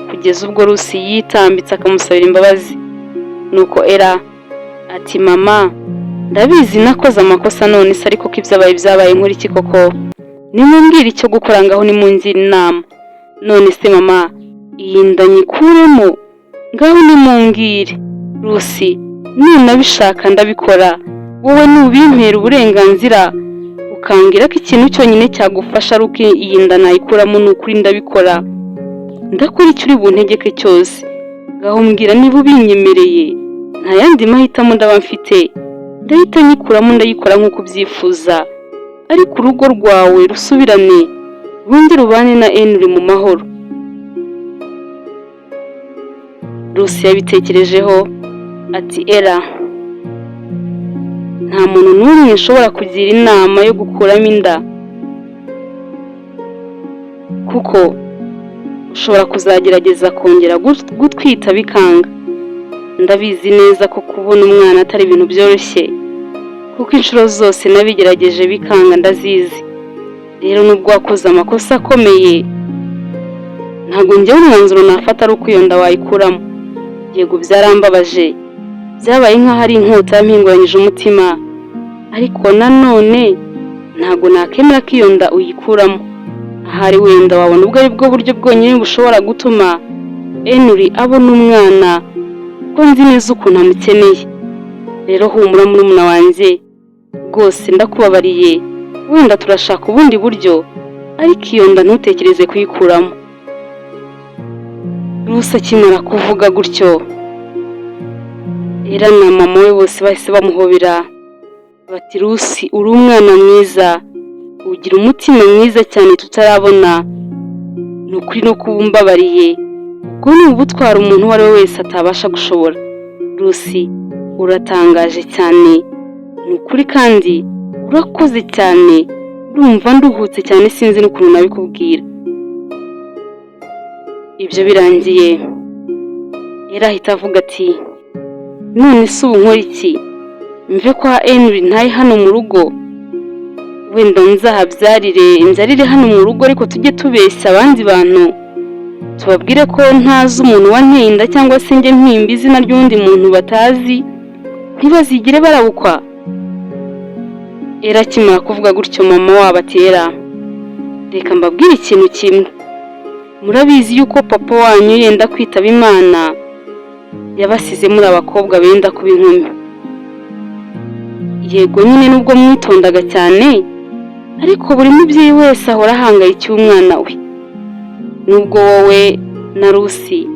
kugeza ubwo Rusi yitambitse akamusabira imbabazi. Nuko Era ati mama, ndabizi nakoze amakosa none se, ariko ko ibyabaye nkora iki koko? Nimumbwire icyo gukora ngaho, nimungire inama. None se mama, iyi nda nyikuremo? Ngaho nimumbwire. Rusi, ninabishaka ndabikora, wowe nubimpera uburenganzira ukambwira ko ikintu cyonyine cyagufasha ari uko iyi nda nayikuramo, ni ukuri ndabikora, ndakora icyo uri buntegeke cyose. Ngaho mbwira niba ubinyemereye, nta yandi mahitamo ndaba mfite, ndahita nyikuramo ndayikora nk'uko ubyifuza, ariko urugo rwawe rusubirane, wongere ubane na Henry mu mahoro. Rusi yabitekerejeho ati Era, nta muntu n'umwe ushobora kugira inama yo gukuramo inda, kuko ushobora kuzagerageza kongera gutwita bikanga. Ndabizi neza ko kubona umwana atari ibintu byoroshye, kuko inshuro zose nabigerageje bikanga ndazizi. Rero nubwo wakoze amakosa akomeye, ntabwo njyewe umwanzuro nafata ari uko iyo nda wayikuramo. Yego byarambabaje, byabaye nk'aho ari inkota yampinguranyije umutima, ariko nanone ntabwo nakemera ko iyo nda uyikuramo. Ahari wenda wabona ubwo ari bwo buryo bwonyine bushobora gutuma Henry abona umwana, ko nzi neza ukuntu amukeneye. Rero humura murumuna wanjye, rwose ndakubabariye, wenda turashaka ubundi buryo, ariko iyo nda ntutekereze kuyikuramo. Rusi akimara kuvuga gutyo, Era na mama we bose bahise bamuhobera bati Rusi, uri umwana mwiza, ugira umutima mwiza cyane tutarabona, ni ukuri no kuba umbabariye, ubwo ni ubutwara umuntu uwo ari we wese atabasha gushobora. Rusi, uratangaje cyane, ni ukuri kandi urakoze cyane, ndumva nduhutse cyane, sinzi n'ukuntu nabikubwira. Ibyo birangiye, Era ahita avuga ati none se ubu nkora iki? Mve kwa Henry ntaye hano mu rugo, wenda nzahabyarire hano mu rugo, ariko tujye tubeshya abandi bantu tubabwire ko ntazi umuntu wanteye inda cyangwa se njye mpimba izina ry'undi muntu batazi, ntibazigire barabukwa. Era akimara kuvuga gutyo mama wabo ati Era, reka mbabwire ikintu kimwe, murabizi yuko papa wanyu yenda kwitaba Imana yabasize muri abakobwa benda kuba inkumi. Yego nyine nubwo mwitondaga cyane, ariko buri mubyeyi wese ahora ahangayikiye umwana we. Nubwo wowe na Rusi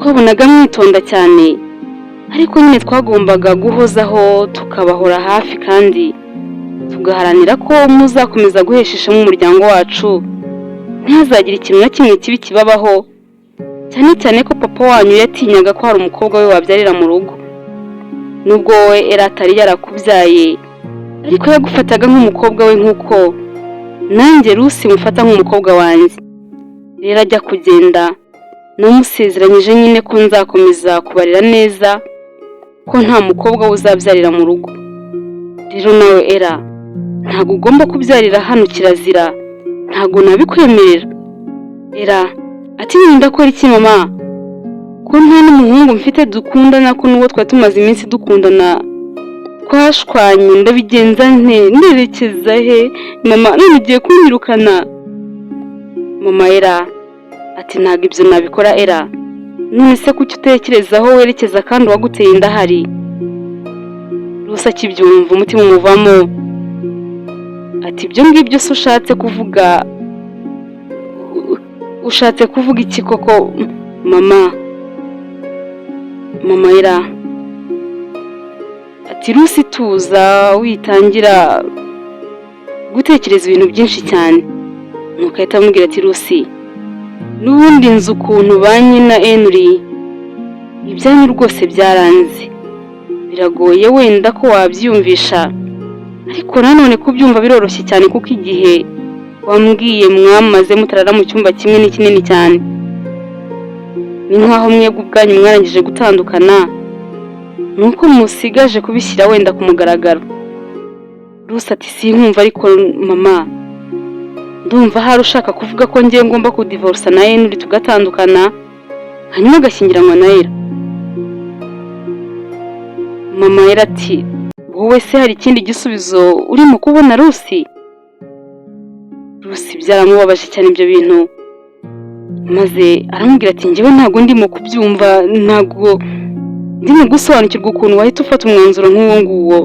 twabonaga mwitonda cyane, ariko nyine twagombaga guhozaho tukabahora hafi kandi tugaharanira ko muzakomeza guheshisha mu muryango wacu, ntihazagire ikintu na kimwe kibi kibabaho, cyane cyane ko papa wanyu yatinyaga ko hari umukobwa we wabyarira mu rugo. Nubwo wowe Era atari yarakubyaye, ariko yagufataga nk'umukobwa we nk'uko nanjye Rusi mufata nk'umukobwa wanjye. Rero ajya kugenda namusezeranyije nyine ko nzakomeza kubarira neza, ko nta mukobwa we uzabyarira mu rugo. Rero nawe Era, ntabwo ugomba kubyarira hano, kirazira, ntabwo nabikwemerera. Era ati ndakora iki mama, ko nta n'umuhungu mfite dukundana, ko n'uwo twari tumaze iminsi dukundana twashwanye, ndabigenza nte, nderekeza he mama, none ugiye kunyirukana? Mama Era ati ntabwo ibyo nabikora Era, none se kuki utekerezaho werekeza kandi uwaguteye inda ahari? Rusi akibyumva umutima umuvamo ati ibyo ngibyo se ushatse kuvuga iki koko mama? Mama Era ati Rusi tuza, witangira gutekereza ibintu byinshi cyane. Nuko ahita amubwira ati Rusi, n'ubundi nzi ukuntu ba nyina Henry ibyanyu rwose byaranze, biragoye wenda ko wabyumvisha, ariko nanone kubyumva biroroshye cyane kuko igihe wambwiye mwamaze mutarara mu cyumba kimwe ni kinini cyane. Ni nkaho mwebwe ubwanyu mwarangije gutandukana, nuko musigaje kubishyira wenda ku mugaragaro. Rusi ati sinkumva, ariko mama ndumva hari ushaka kuvuga ko ngiye ngomba kudivorsa na Henry tugatandukana, hanyuma agashyingiranwa na Era. Mama Era ati wowe se hari ikindi gisubizo urimo kubona Rusi? Rusi byaramubabaje cyane ibyo bintu, maze aramubwira ati njyewe ntabwo ndimo kubyumva, ntabwo ndimo gusobanukirwa ukuntu wahita ufata umwanzuro nk'uwo nguwo.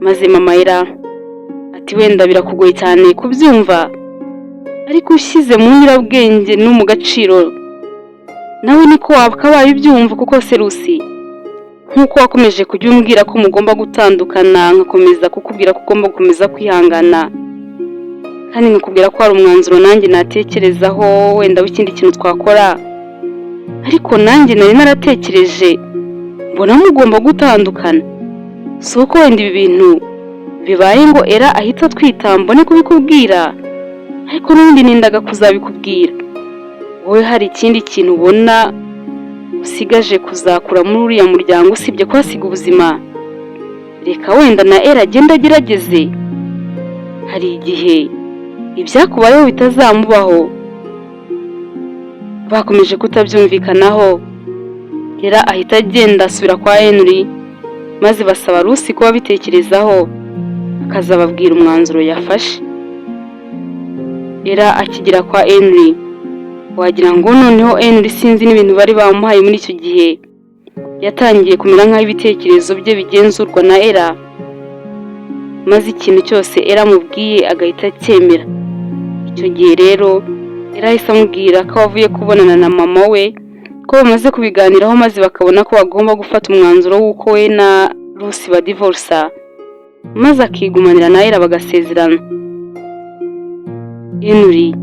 Maze mama Era ati wenda birakugoye cyane kubyumva, ariko ushyize mu nyurabwenge no mu gaciro nawe niko wakabaye ubyumva. Kuko se Rusi, nk'uko wakomeje kujya umbwira ko mugomba gutandukana, nkakomeza kukubwira ko ugomba gukomeza kwihangana, kandi nkakubwira ko hari umwanzuro nanjye natekerezaho wenda w'ikindi kintu twakora, ariko nanjye nari naratekereje mbona mugomba gutandukana. Si uko wenda ibi bintu bibaye ngo Era ahita atwita mbone kubikubwira, ariko n'ubundi nindaga kuzabikubwira. Wowe hari ikindi kintu ubona usigaje kuzakura muri uriya muryango usibye kwasiga ubuzima? Reka wenda na Era agenda agerageze, hari igihe ibyakubayeho bitazamubaho. Bakomeje kutabyumvikanaho, Era ahita agenda asubira kwa Henry, maze basaba Rusi kuba bitekerezaho akazababwira umwanzuro yafashe. Era akigera kwa Henry, wagira ngo noneho Henry sinzi n'ibintu bari bamuhaye muri icyo gihe, yatangiye kumera nk'aho ibitekerezo bye bigenzurwa na Era, maze ikintu cyose Era amubwiye agahita acyemera. Icyo gihe rero Era ahise amubwira ko avuye kubonana na mama we, ko bamaze kubiganiraho maze bakabona ko bagomba gufata umwanzuro w'uko we na Rusi badivorsa, maze akigumanira na Era bagasezerana. Henry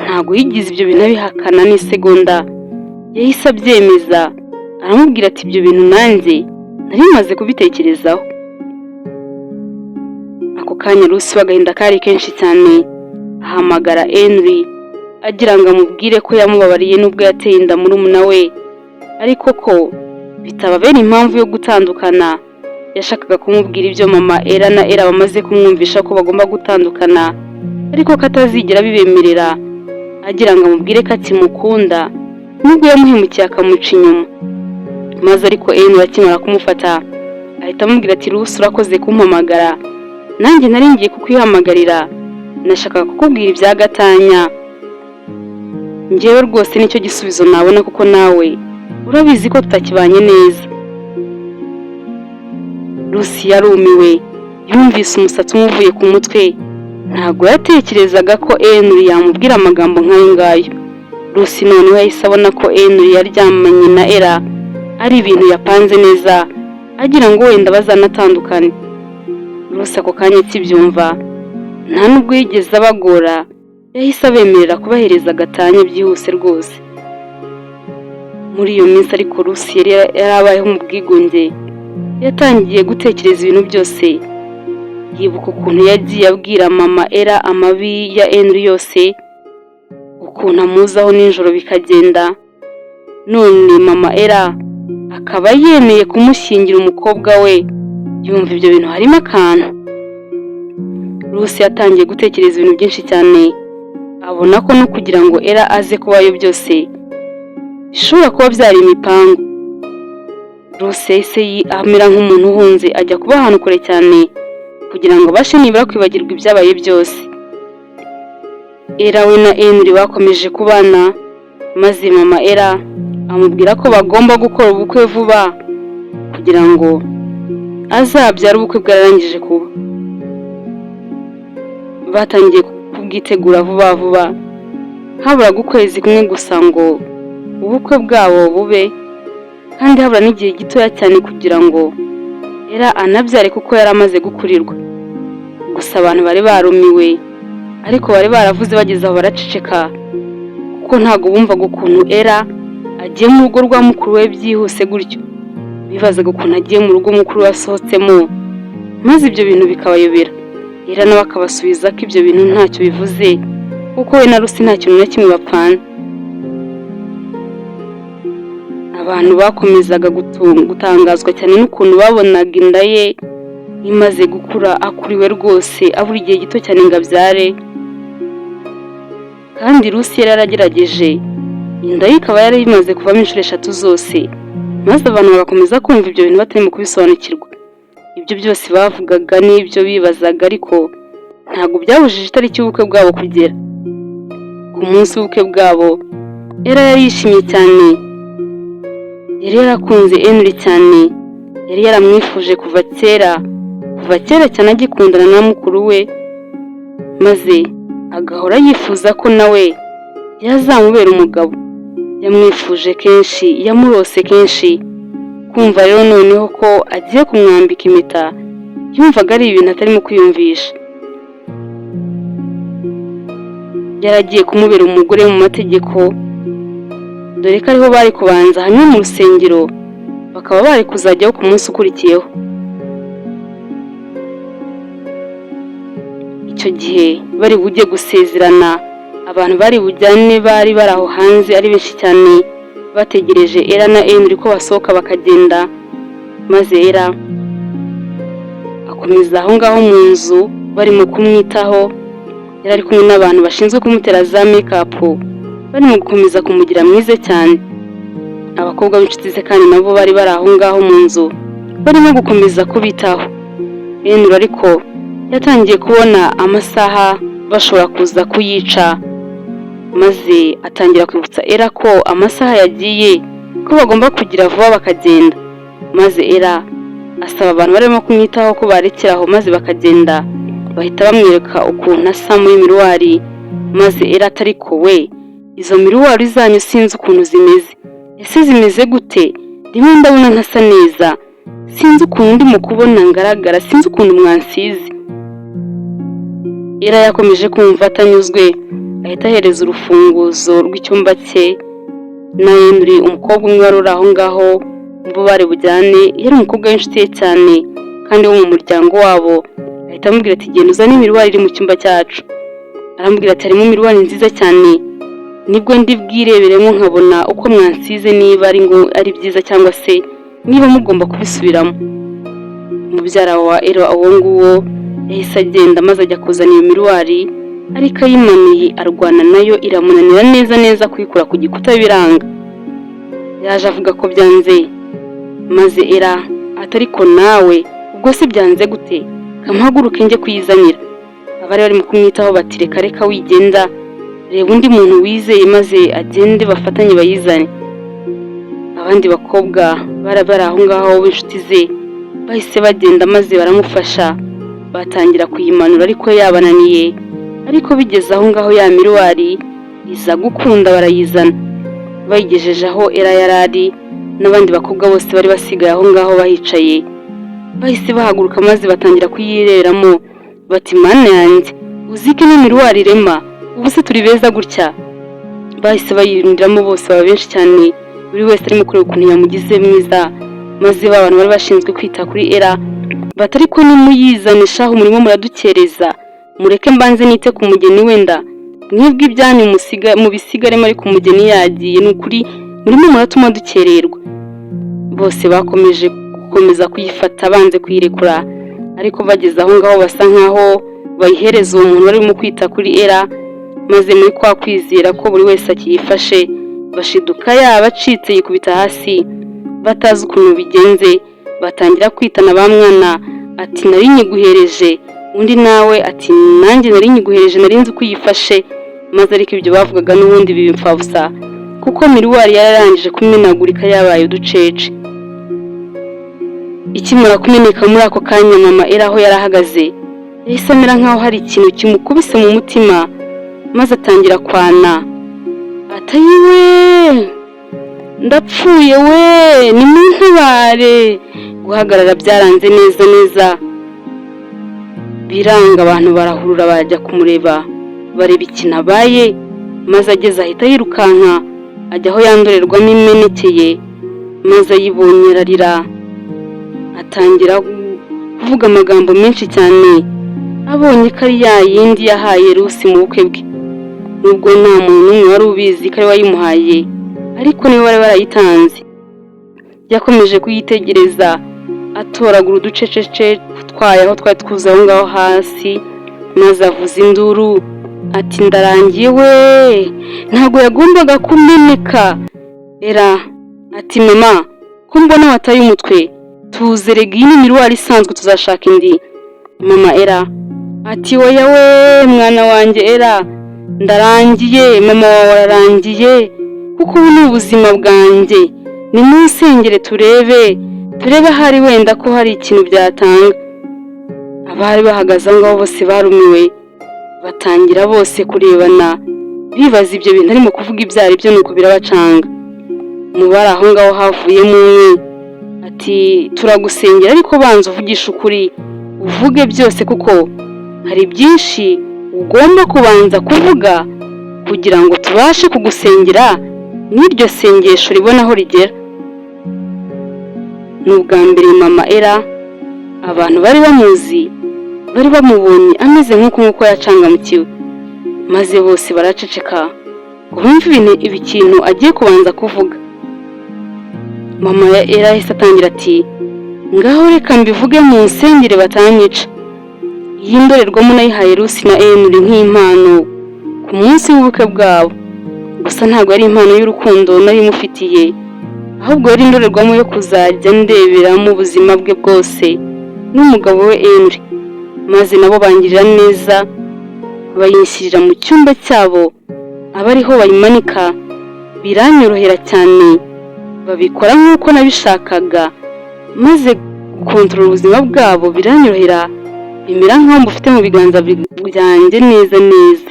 ntabwo yigize ibyo bintu abihakana n'isegonda, yahise abyemeza, aramubwira ati ibyo bintu nanjye nari maze kubitekerezaho. Ako kanya Rusi w'agahinda kari kenshi cyane, ahamagara Henry agira ngo amubwire ko yamubabariye n'ubwo yateye inda murumuna we, ariko ko bitababera impamvu yo gutandukana, yashakaga kumubwira ibyo mama Ella na Ella bamaze kumwumvisha ko bagomba gutandukana, ariko ko atazigera bibemerera, agira ngo amubwire ko akimukunda nubwo yamuhemukiye akamuca inyuma. Maze ariko Ella akimara kumufata ahita amubwira ati Rusi urakoze kumpamagara, nanjye nari ngiye kukwihamagarira, nashakaga kukubwira ibya gatanya. Njyewe rwose nicyo gisubizo nabona kuko nawe urabizi ko tutakibanye neza. Rusi yarumiwe, yumvise umusatsi umuvuye ku mutwe, ntabwo yatekerezaga ko Henry yamubwira amagambo nk'ayo ngayo. Rusi noneho yahise abona ko Henry yaryamanye na Ella ari ibintu yapanze neza, agira ngo wenda bazanatandukane. Rusi ako kanya akibyumva, nta nubwo yigeze abagora, yahise abemerera kubahereza gatanya byihuse rwose. Muri iyo minsi ariko Rusi yari yarabayeho mu bwigunge, yatangiye gutekereza ibintu byose, yibuka ukuntu yagiye abwira mama Ella amabi ya Henry yose, ukuntu amuzaho nijoro bikagenda, none mama Ella akaba yemeye kumushyingira umukobwa we. Yumva ibyo bintu harimo akantu. Rusi yatangiye gutekereza ibintu byinshi cyane, abona ko no kugira ngo Ella aze kubayo byose bishobora kuba byari imipango. Rusi yahise amera nk'umuntu uhunze, ajya kuba ahantu kure cyane kugira ngo abashe nibura kwibagirwa ibyabaye byose. Ella we na Henry bakomeje kubana, maze mama Ella amubwira ko bagomba gukora ubukwe vuba kugira ngo azabyara ubukwe bwararangije kuba. Batangiye kubwitegura vuba vuba, haburaga ukwezi kumwe gusa ngo ubukwe bwabo bube, kandi habura n'igihe gitoya cyane kugira ngo Ella anabyare kuko yari amaze gukurirwa. Gusa abantu bari barumiwe, ariko bari baravuze bageze aho baraceceka, kuko ntabwo bumvaga ukuntu Ella agiye mu rugo rwa mukuru we byihuse gutyo. Bibazaga ukuntu agiye mu rugo mukuru we asohotsemo, maze ibyo bintu bikabayobera. Ella nawe akabasubiza ko ibyo bintu ntacyo bivuze, kuko we na Rusi nta kintu na kimwe bapfana. Abantu bakomezaga gutangazwa cyane n'ukuntu babonaga inda ye imaze gukura, akuriwe rwose, abura igihe gito cyane ngo abyare. Kandi Rusi yari yaragerageje, inda ye ikaba yari imaze kuvamo inshuro 3 zose, maze abantu bagakomeza kumva ibyo bintu batarimo kubisobanukirwa. Ibyo byose bavugaga n'ibyo bibazaga, ariko ntabwo byabujije itariki y'ubukwe bwabo kugera. Ku munsi w'ubukwe bwabo Ella yari yishimye cyane, yari yarakunze Henry cyane, yari yaramwifuje kuva kera cyane agikundana na mukuru we, maze agahora yifuza ko nawe yazamubera umugabo. Yamwifuje kenshi, yamurose kenshi. Kumva rero noneho ko agiye kumwambika impeta, yumvaga ari ibintu atarimo kwiyumvisha. Yaragiye kumubera umugore mu mategeko, dore ko ariho bari kubanza hanyuma mu rusengero bakaba bari kuzajyaho ku munsi ukurikiyeho. Icyo gihe bari bujye gusezerana, abantu bari bujyane bari aho hanze ari benshi cyane, bategereje Ella na Henry ko basohoka bakagenda. Maze Ella akomeza aho ngaho mu nzu barimo kumwitaho. Yari ari kumwe n'abantu bashinzwe kumutera za make-up, barimo gukomeza kumugira mwiza cyane. Abakobwa b'inshuti ze kandi nabo bari aho ngaho mu nzu barimo gukomeza kubitaho. Henry ariko yatangiye kubona amasaha bashobora kuza kuyica, maze atangira kwibutsa Ella ko amasaha yagiye, ko bagomba kugira vuba bakagenda. Maze Ella asaba abantu barimo kumwitaho ko barekeraho maze bakagenda. Bahita bamwereka ukuntu asa muri miruwari, maze Ella atariko we, izo miruwari zanyu sinzi ukuntu zimeze, ese zimeze gute? Rimwe ndabona ntasa neza, sinzi ukuntu ndimo kubona ngaragara, sinzi ukuntu mwansize. Ella yakomeje kumva atanyuzwe, ahita ahereza urufunguzo rw'icyumba cye na Henry, umukobwa umwe wari uri aho ngaho bo bari bujyane. Yari umukobwa w'inshuti ye cyane kandi wo mu muryango wabo. Ahita amubwira ati genda uzane imiruwari iri mu cyumba cyacu. Arambwira ati harimo imiruwari nziza cyane, nibwo ndi bwireberemo nkabona uko mwansize, niba ari byiza cyangwa se niba mugomba kubisubiramo. Umubyara wa Era uwo nguwo yahise agenda maze ajya kuzana iyo miruwari, ariko ayimanuye arwana nayo iramunanira neza kuyikura ku gikuta biranga. Yaje avuga ko byanze, maze Era ati ariko nawe ubwo se byanze gute, kamuhaguruke njye kuyizanira. Abari barimo kumwitaho bati reka wigenda, reba undi muntu wizeye maze agende bafatanye bayizane. Abandi bakobwa bari aho ngaho b'inshuti ze bahise bagenda maze baramufasha, batangira kuyimanura ariko yabananiye. Ariko bigeze aho ngaho ya miruwari iza gukunda barayizana. Bayigejeje aho Era yarari, n'abandi bakobwa bose bari basigaye aho ngaho bahicaye bahise bahaguruka maze batangira kuyireramo bati mana yanjye uzike ni miruwari irema, ubu se turi beza gutya. Bahise bayirundiramo bose baba benshi cyane, buri wese arimo kureba ukuntu yamugize mwiza. Maze abantu bari bashinzwe kwita kuri Era bati ariko nimuyizane shaho umurimo muradukereza, mureke mbanze nite ku mugeni wenda mwebwe ibyanyu mu bisigare muri ku mugeni yagiye, n'ukuri murimo muratuma dukererwa. Bose bakomeje kuyifata banze kuyirekura, ariko bageze aho ngaho basa nkaho bayihereza uwo muntu barimo kwita kuri Era, maze muri kwa kwizera ko buri wese akiyifashe bashiduka yabacitse yikubita hasi batazi ukuntu bigenze. Batangira kwitana ba mwana ati nari nyiguhereje, undi nawe ati nanjye nari nyiguhereje nari nzi uko uyifashe. Maze ariko ibyo bavugaga n'ubundi bibimfabusa, kuko miruwari yararangije kumenagurika yabaye uducece. Ikimara kumeneka muri ako kanya mama Era aho yarahagaze yahise amera nkaho hari ikintu kimukubise mu mutima, maze atangira kwana atayiwe ndapfuye we nimuntabare. Guhagarara byaranze neza biranga, abantu barahurura bajya kumureba bareba ikintu abaye, maze ageze ahita yirukanka ajya aho yandorerwamo imenekeye, maze ayibonye ararira atangira kuvuga amagambo menshi cyane, abonye ko ari ya yindi yahaye Rusi mu bukwe bwe. Nubwo nta muntu n'umwe wari ubizi ko ari wayimuhaye, ariko niwe wari warayitanze. Yakomeje kuyitegereza atoragura uducecece twaye aho twari twuze aho ngaho hasi, maze avuza induru ati ndarangiye we, ntabwo yagombaga kumeneka. Era ati mama ko mbona wataye umutwe, tuze rega iyi ni miruwari isanzwe tuzashaka indi. Mama Era ati oya we mwana wanjye Era ndarangiye, mama wawe ararangiye, kuko ubu ni ubuzima bwanjye. Nimunsengere turebe hari wenda ko hari ikintu byatanga. Abari bahagaze aho ngaho bose barumiwe, batangira bose kurebana bibaza ibyo bintu arimo kuvuga ibyo ari byo, nuko birabacanga. Mu bari aho ngaho havuyemo umwe ati turagusengera ariko banza uvugisha ukuri, uvuge byose kuko hari byinshi ugomba kubanza kuvuga kugira ngo tubashe kugusengera n'iryo sengesho ribona aho rigera. N'ubwa mbere mama Era abantu bari bamuzi bari bamubonye ameze nk'uko yacangamukiwe, maze bose baraceceka ngo bumve ikintu agiye kubanza kuvuga. Mama Era yahise atangira ati ngaho reka mbivuge mu nsengere batanyica. Iyi ndorerwamo nayihaye Rusi na Henry nk'impano ku munsi w'ubukwe bwabo, gusa ntabwo ari impano y'urukundo nayimufitiye, ahubwo yari indorerwamo yo kuzajya ndeberamo ubuzima bwe bwose n'umugabo we Henry. Maze nabo bangirira neza bayinshyirira mu cyumba cyabo, abariho bayimanika. Biranyorohera cyane, babikora nk'uko nabishakaga, maze gukontorora ubuzima bwabo biranyorohera, bimera nk'aho mbufite mu biganza byanjye neza.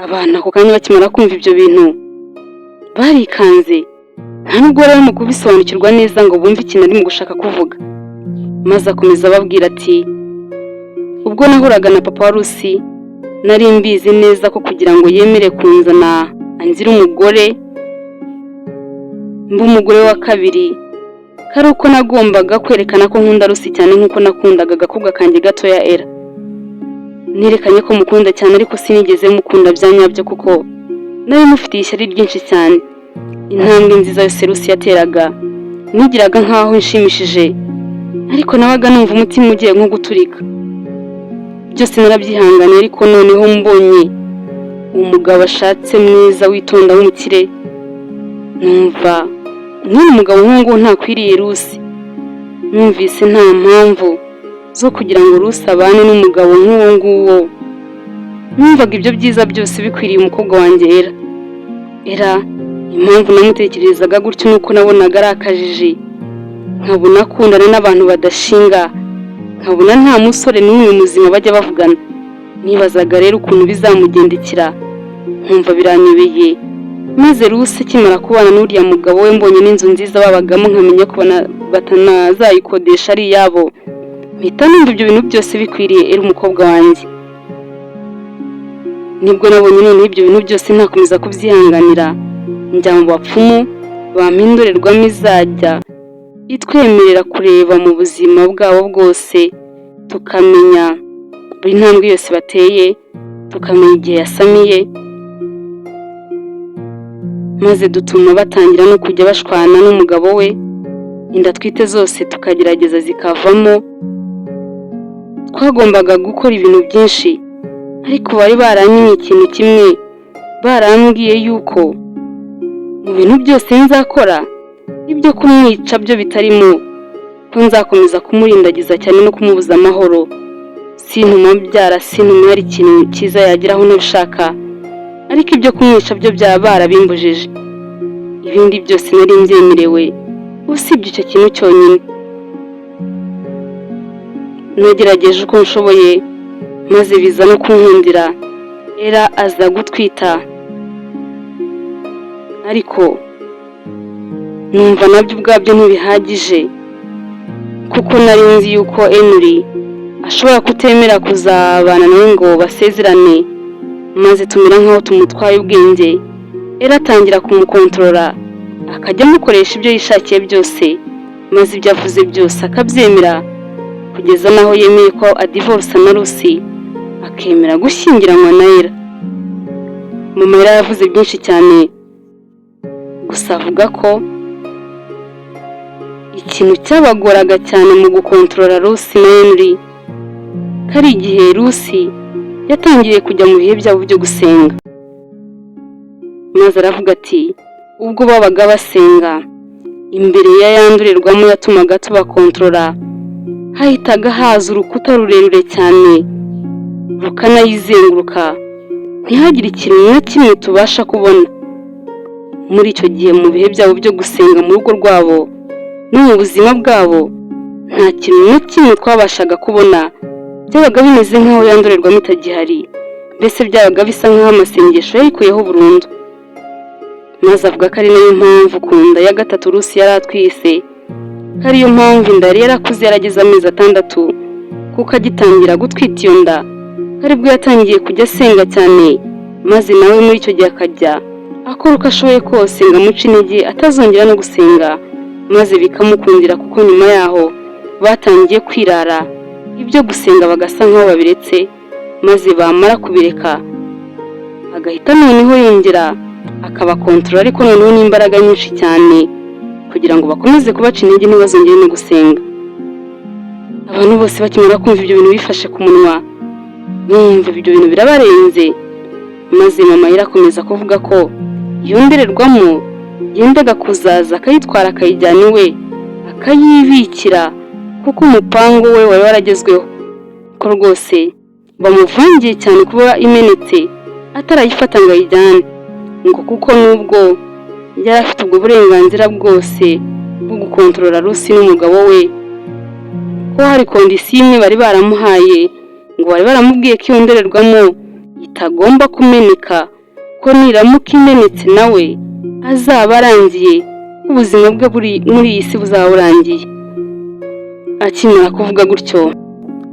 Abantu ako kanya bakimara kumva ibyo bintu barikanze, nta nubwo bari mu kubisobanukirwa neza ngo bumve ikintu ari mu gushaka kuvuga. Maze akomeza ababwira ati ubwo nahuraga na papa wa Rusi nari mbizi neza ko kugira ngo yemere kunzana anzira umugore umugore wa kabiri, kari uko nagombaga kwerekana ko nkunda Rusi cyane nk'uko nakundaga agakobwa kanjye gato ya Era. Nerekanye ko mukunda cyane ariko sinigeze mukunda bya nyabyo, kuko nari mufitiye ishyari ryinshi cyane. Intambwe nziza yose Rusi yateraga nigiraga nkaho nshimishije, ariko nabaga numva umutima ugiye nko guturika. Byose narabyihanganiye, ariko noneho mbonye umugabo ashatse mwiza witonda w'umukire, numva nk'uyu mugabo nk'uwo ntakwiriye Rusi. Numvise nta mpamvu zo kugira ngo Rusi abane n'umugabo nk'uwo nguwo. Numvaga ibyo byiza byose bikwiriye umukobwa wanjye Ella. Impamvu namutekerezaga gutyo nuko nabonaga ari akajiji, nkabona akundana n'abantu badashinga, nkabona nta musore n'umwe muzima bajya bavugana. Nibazaga rero ukuntu bizamugendekera, nkumva biranyobeye. Maze Rusi akimara kubana n'uriya mugabo we, mbonye n'inzu nziza babagamo, nkamenya ko batanazayikodesha ari iyabo, mpita numva ibyo bintu byose bikwiriye Ella umukobwa wanjye. Nibwo nabonye noneho ibyo bintu byose ntakomeza kubyihanganira, njya mu bapfumu bampa indorerwamo izajya itwemerera kureba mu buzima bwabo bwose, tukamenya buri ntambwe yose bateye, tukamenya igihe yasamiye. Maze dutuma batangira no kujya bashwana n'umugabo we, inda twite zose tukagerageza zikavamo. Twagombaga gukora ibintu byinshi, ariko bari baranyimye ikintu kimwe. Barambwiye yuko mu bintu byose nzakora, ibyo kumwica byo bitarimo, ko nzakomeza kumurindagiza cyane no kumubuza amahoro. Sintuma byara, sintuma hari ikintu cyiza yageraho nabishaka, ariko ibyo kumwica byo byaba barabimbujije. Ibindi byose nari mbyemerewe, usibye icyo kintu cyonyine. Nagerageje uko nshoboye, maze biza no kunkundira. Ella aza gutwita, ariko numva nabyo ubwabyo ntibihagije, kuko nari nzi yuko Henry ashobora kutemera kuzabana nawe ngo basezerane. Maze tumera nk'aho tumutwaye ubwenge. Ella atangira kumukontorora, akajya amukoresha ibyo yishakiye byose, maze ibyo avuze byose akabyemera, kugeza naho yemeye ko adivorsa na Rusi, akemera gushyingiranwa na Ella. Mama Ella yavuze byinshi cyane, gusa avuga ko ikintu cyabagoraga cyane mu gukontorora Rusi na Henry, kari igihe Rusi yatangiye kujya mu bihe byabo byo gusenga. Maze aravuga ati ubwo babaga basenga, imbere ya yandurerwamo yatumaga tubakontorora, hahitaga haza urukuta rurerure cyane rukanayizenguruka, ntihagire ikintu na kimwe tubasha kubona. Muri icyo gihe mu bihe byabo byo gusenga mu rugo rwabo no mu buzima bwabo, nta kintu na kimwe twabashaga kubona. Byabaga bimeze nk'aho yandurerwamo itagihari, mbese byabaga bisa nk'aho amasengesho yayikuyeho burundu. Maze avuga ko ari nayo mpamvu ku nda ya gatatu Rusi yari atwise, ko ariyo mpamvu inda yari yarakuze yarageze amezi 6, kuko agitangira gutwita iyo nda aribwo yatangiye kujya asenga cyane. Maze nawe muri icyo gihe akajya akora uko ashoboye kose ngo amuce intege atazongera no gusenga, maze bikamukundira, kuko nyuma yaho batangiye kwirara ibyo gusenga bagasa nk'aho babiretse. Maze bamara kubireka agahita noneho yongera akabakontorora, ariko noneho n'imbaraga nyinshi cyane, kugira ngo bakomeze kubaca intege ntibazongere no gusenga. Abantu bose bakimara kumva ibyo bintu bifashe ku munwa, bumva ibyo bintu birabarenze. Maze mama irakomeza kuvuga ko iyo ndorerwamo yendaga kuzaza akayitwara akayijyana iwe akayibikira, kuko umupango we wari waragezweho, ko rwose bamuvangiye cyane kuba imenetse atarayifata ngo ayijyane, ngo kuko nubwo yari afite ubwo burenganzira bwose bwo gukontorora Rusi n'umugabo we, ko hari kondisiyo imwe bari baramuhaye, ngo bari baramubwiye ko iyo ndorerwamo itagomba kumeneka, ko niramuka imenetse nawe azaba arangiye, ubuzima bwe muri iyi si buzaba burangiye. Akimara kuvuga gutyo,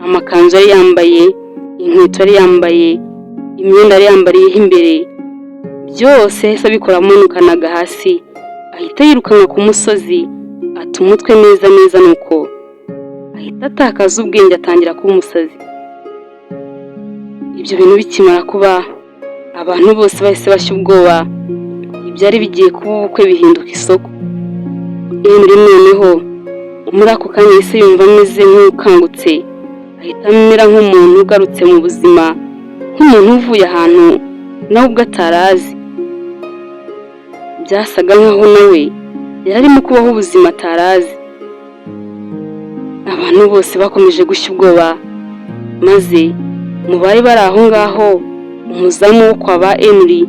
amakanzu yari yambaye, inkweto yari yambaye, imyenda yari yambariyeho imbere, byose yahise abikora amanukanaga hasi, ahita yirukanka ku musozi, ata umutwe neza neza, nuko ahita atakaza ubwenge atangira kuba umusazi. Ibyo bintu bikimara kuba, abantu bose bahise bashya ubwoba, ibyari bigiye kuba ubukwe bihinduka isoko. Henry noneho muri ako kanya yahise yumva ameze nk'ukangutse, ahita amera nk'umuntu ugarutse mu buzima, nk'umuntu uvuye ahantu nawe ubwo atarazi. Byasaga nkaho nawe yari arimo kubaho ubuzima atarazi. Abantu bose bakomeje gushya ubwoba, maze mu bari bari aho ngaho umuzamu wo kwa ba Henry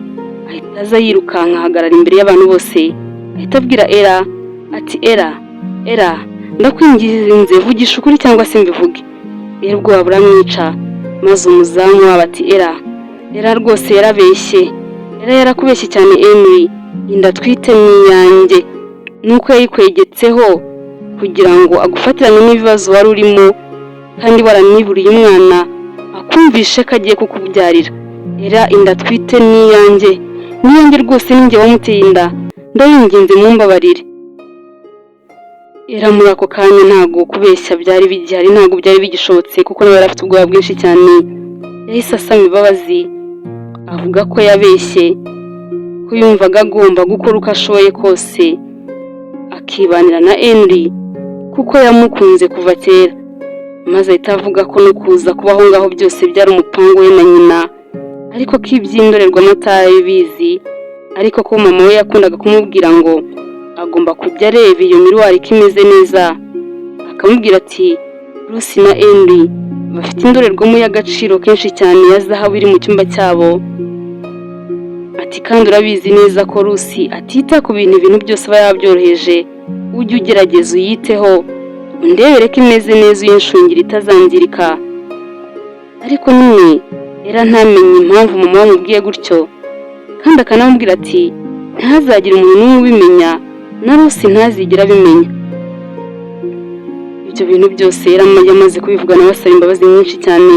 ahita aza yirukanka ahagarara imbere y'abantu bose, ahita abwira Ella ati Ella ndakwinginze vugisha ukuri cyangwa se mbivuge. Ella ubwoba buramwica, maze umuzamu wabo ati Ella rwose yarabeshye, Ella yarakubeshye cyane Henry, inda twite n'iyanjye, nuko yayikwegetseho kugira ngo agufatirane n'ibibazo wari urimo kandi waraniburiye umwana akumvishe ko agiye kukubyarira. Ella inda twite n'iyanjye rwose ninjye wamuteye inda, ndabinginze mumbabarire. Ella muri ako kanya ntago kubeshya byari bigihari, ntago byari bigishobotse kuko nawe yari afite ubwoba bwinshi cyane. Yahise asaba imbabazi avuga ko yabeshye, ko yumvaga agomba gukora uko ashoboye kose akibanira na Henry kuko yamukunze kuva kera, maze ahita avuga ko no kuza kubaho ngaho byose byari umupango we na nyina, ariko ko iby'indorerwamo atabizi, ariko ko mama we yakundaga kumubwira ngo agomba kujya areba iyo miruwari ko imeze neza, akamubwira ati Lucy na Henry bafite indorerwamo y'agaciro kenshi cyane ya zahabu iri mu cyumba cyabo, ati kandi urabizi neza ko Lucy atita ku ibintu byose aba yabyoroheje, ujye ugerageza uyiteho undebere ko imeze neza uyinshungira itazangirika. Ariko nyine Ella ntamenye impamvu mama wamubwiye gutyo, kandi akanamubwira ati ntazagire umuntu n'umwe ubimenya, na Lucy ntazigera abimenya. Ibyo bintu byose Ella yamaze kubivugana basaba imbabazi nyinshi cyane,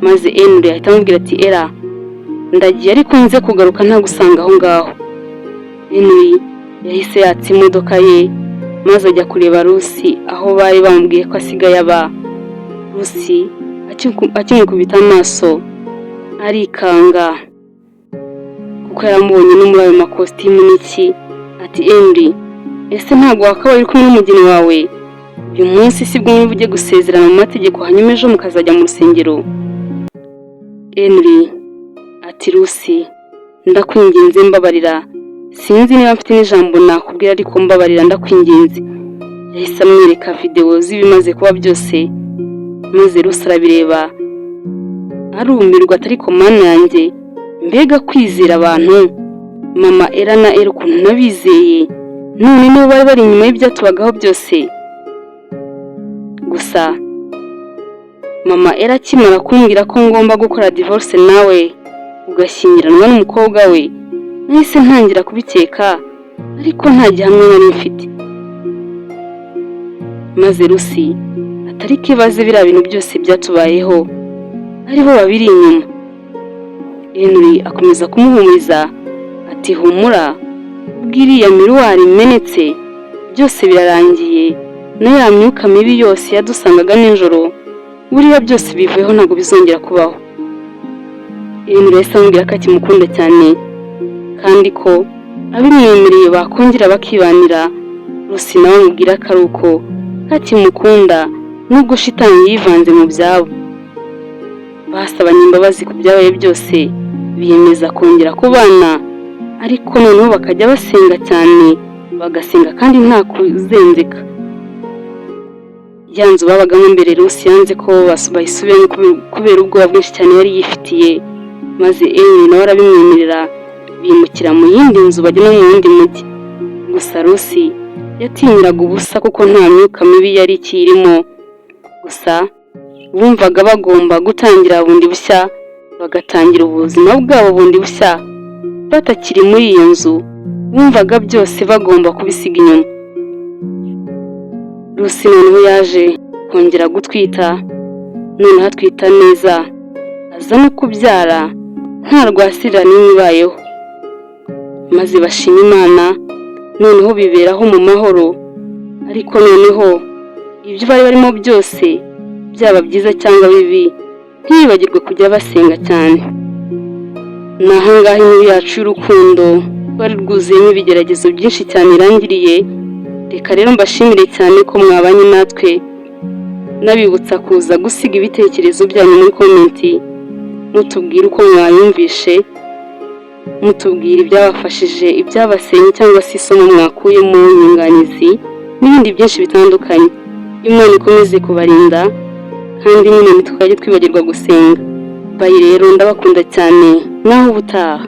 maze Henry ahita amubwira ati Ella ndagiye ariko nze kugaruka ntagusanga aho ngaho. Henry yahise yatsa imodoka ye maze ajya kureba Lucy aho bari bamubwiye ko asigaye aba. Lucy akimukubita amaso arikanga kuko yaramubonye no muri ayo makositimu n'iki. Ati Henry ese ntabwo wakabaye uri kumwe n'umugeni wawe? Uyu munsi sibwo mwumva ugiye gusezerana mu mategeko hanyuma ejo mukazajya mu rusengero. Henry ati Lucy ndakwinginze mbabarira, sinzi niba mfite n'ijambo nakubwira ariko mbabarira ndakwinginze. Yahise amwereka videwo z'ibimaze kuba byose, maze Lucy arabireba arumirwa atari ko mana yanjye, mbega kwizera abantu, mama Ella na Ella ukuntu nabizeye, none nibo bari bari inyuma y'ibyatubagaho byose. Gusa mama Ella akimara kumbwira ko ngomba gukora divorce nawe ugashyingiranwa n'umukobwa we, nahise ntangira kubikeka ariko nta gihamya nari mfite. Maze Lucy atari kibaze biriya bintu byose byatubayeho aribo babiri inyuma. Henry akomeza kumuhumuriza ati humura, ubwiriya miruwari imenetse byose birarangiye, na ya myuka mibi yose yadusangaga nijoro buriya byose bivuyeho ntabwo bizongera kubaho. Henry yahise amubwira ko akimukunda cyane kandi ko abimwemereye bakongera bakibanira. Lucy nawe amubwira ko ari uko akimukunda nubwo shitani yivanze mu byabo. Basabanye imbabazi ku byabaye byose, biyemeza kongera kubana, ariko noneho bakajya basenga cyane, bagasenga kandi nta kuzenzeka. Ya nzu babagamo mbere Lucy yanze ko bayisubiramo kubera ubwoba bwinshi cyane yari yifitiye, maze Henry nawe arabimwemerera bimukira mu yindi nzu bajya no mu wundi mujyi. Gusa Lucy yatinyiraga ubusa kuko nta myuka mibi yari ikirimo, gusa bumvaga bagomba gutangira bundi bushya, bagatangira ubuzima bwabo bundi bushya batakiri muri iyo nzu, bumvaga byose bagomba kubisiga inyuma. Lucy noneho yaje kongera gutwita, noneho atwita neza, aza no kubyara nta rwasirira n'imwe ibayeho, maze bashima Imana, noneho biberaho mu mahoro. Ariko noneho ibyo bari barimo byose byaba byiza cyangwa bibi, ntibibagirwe kujya basenga cyane. Ni ahangaha inkuru yacu y'urukundo rwari rwuzuyemo ibigeragezo byinshi cyane irangiriye, reka rero mbashimire cyane ko mwabanye natwe, nabibutsa kuza gusiga ibitekerezo byanyu muri komenti, mutubwire uko mwayumvishe, mutubwire ibyabafashije, ibyabasenye cyangwa se isomo mwakuye mu nyunganizi n'ibindi byinshi bitandukanye. Imana ikomeze kubarinda kandi nyine ntitwajye twibagirwa gusenga. Bayi rero ndabakunda cyane, naho ubutaha.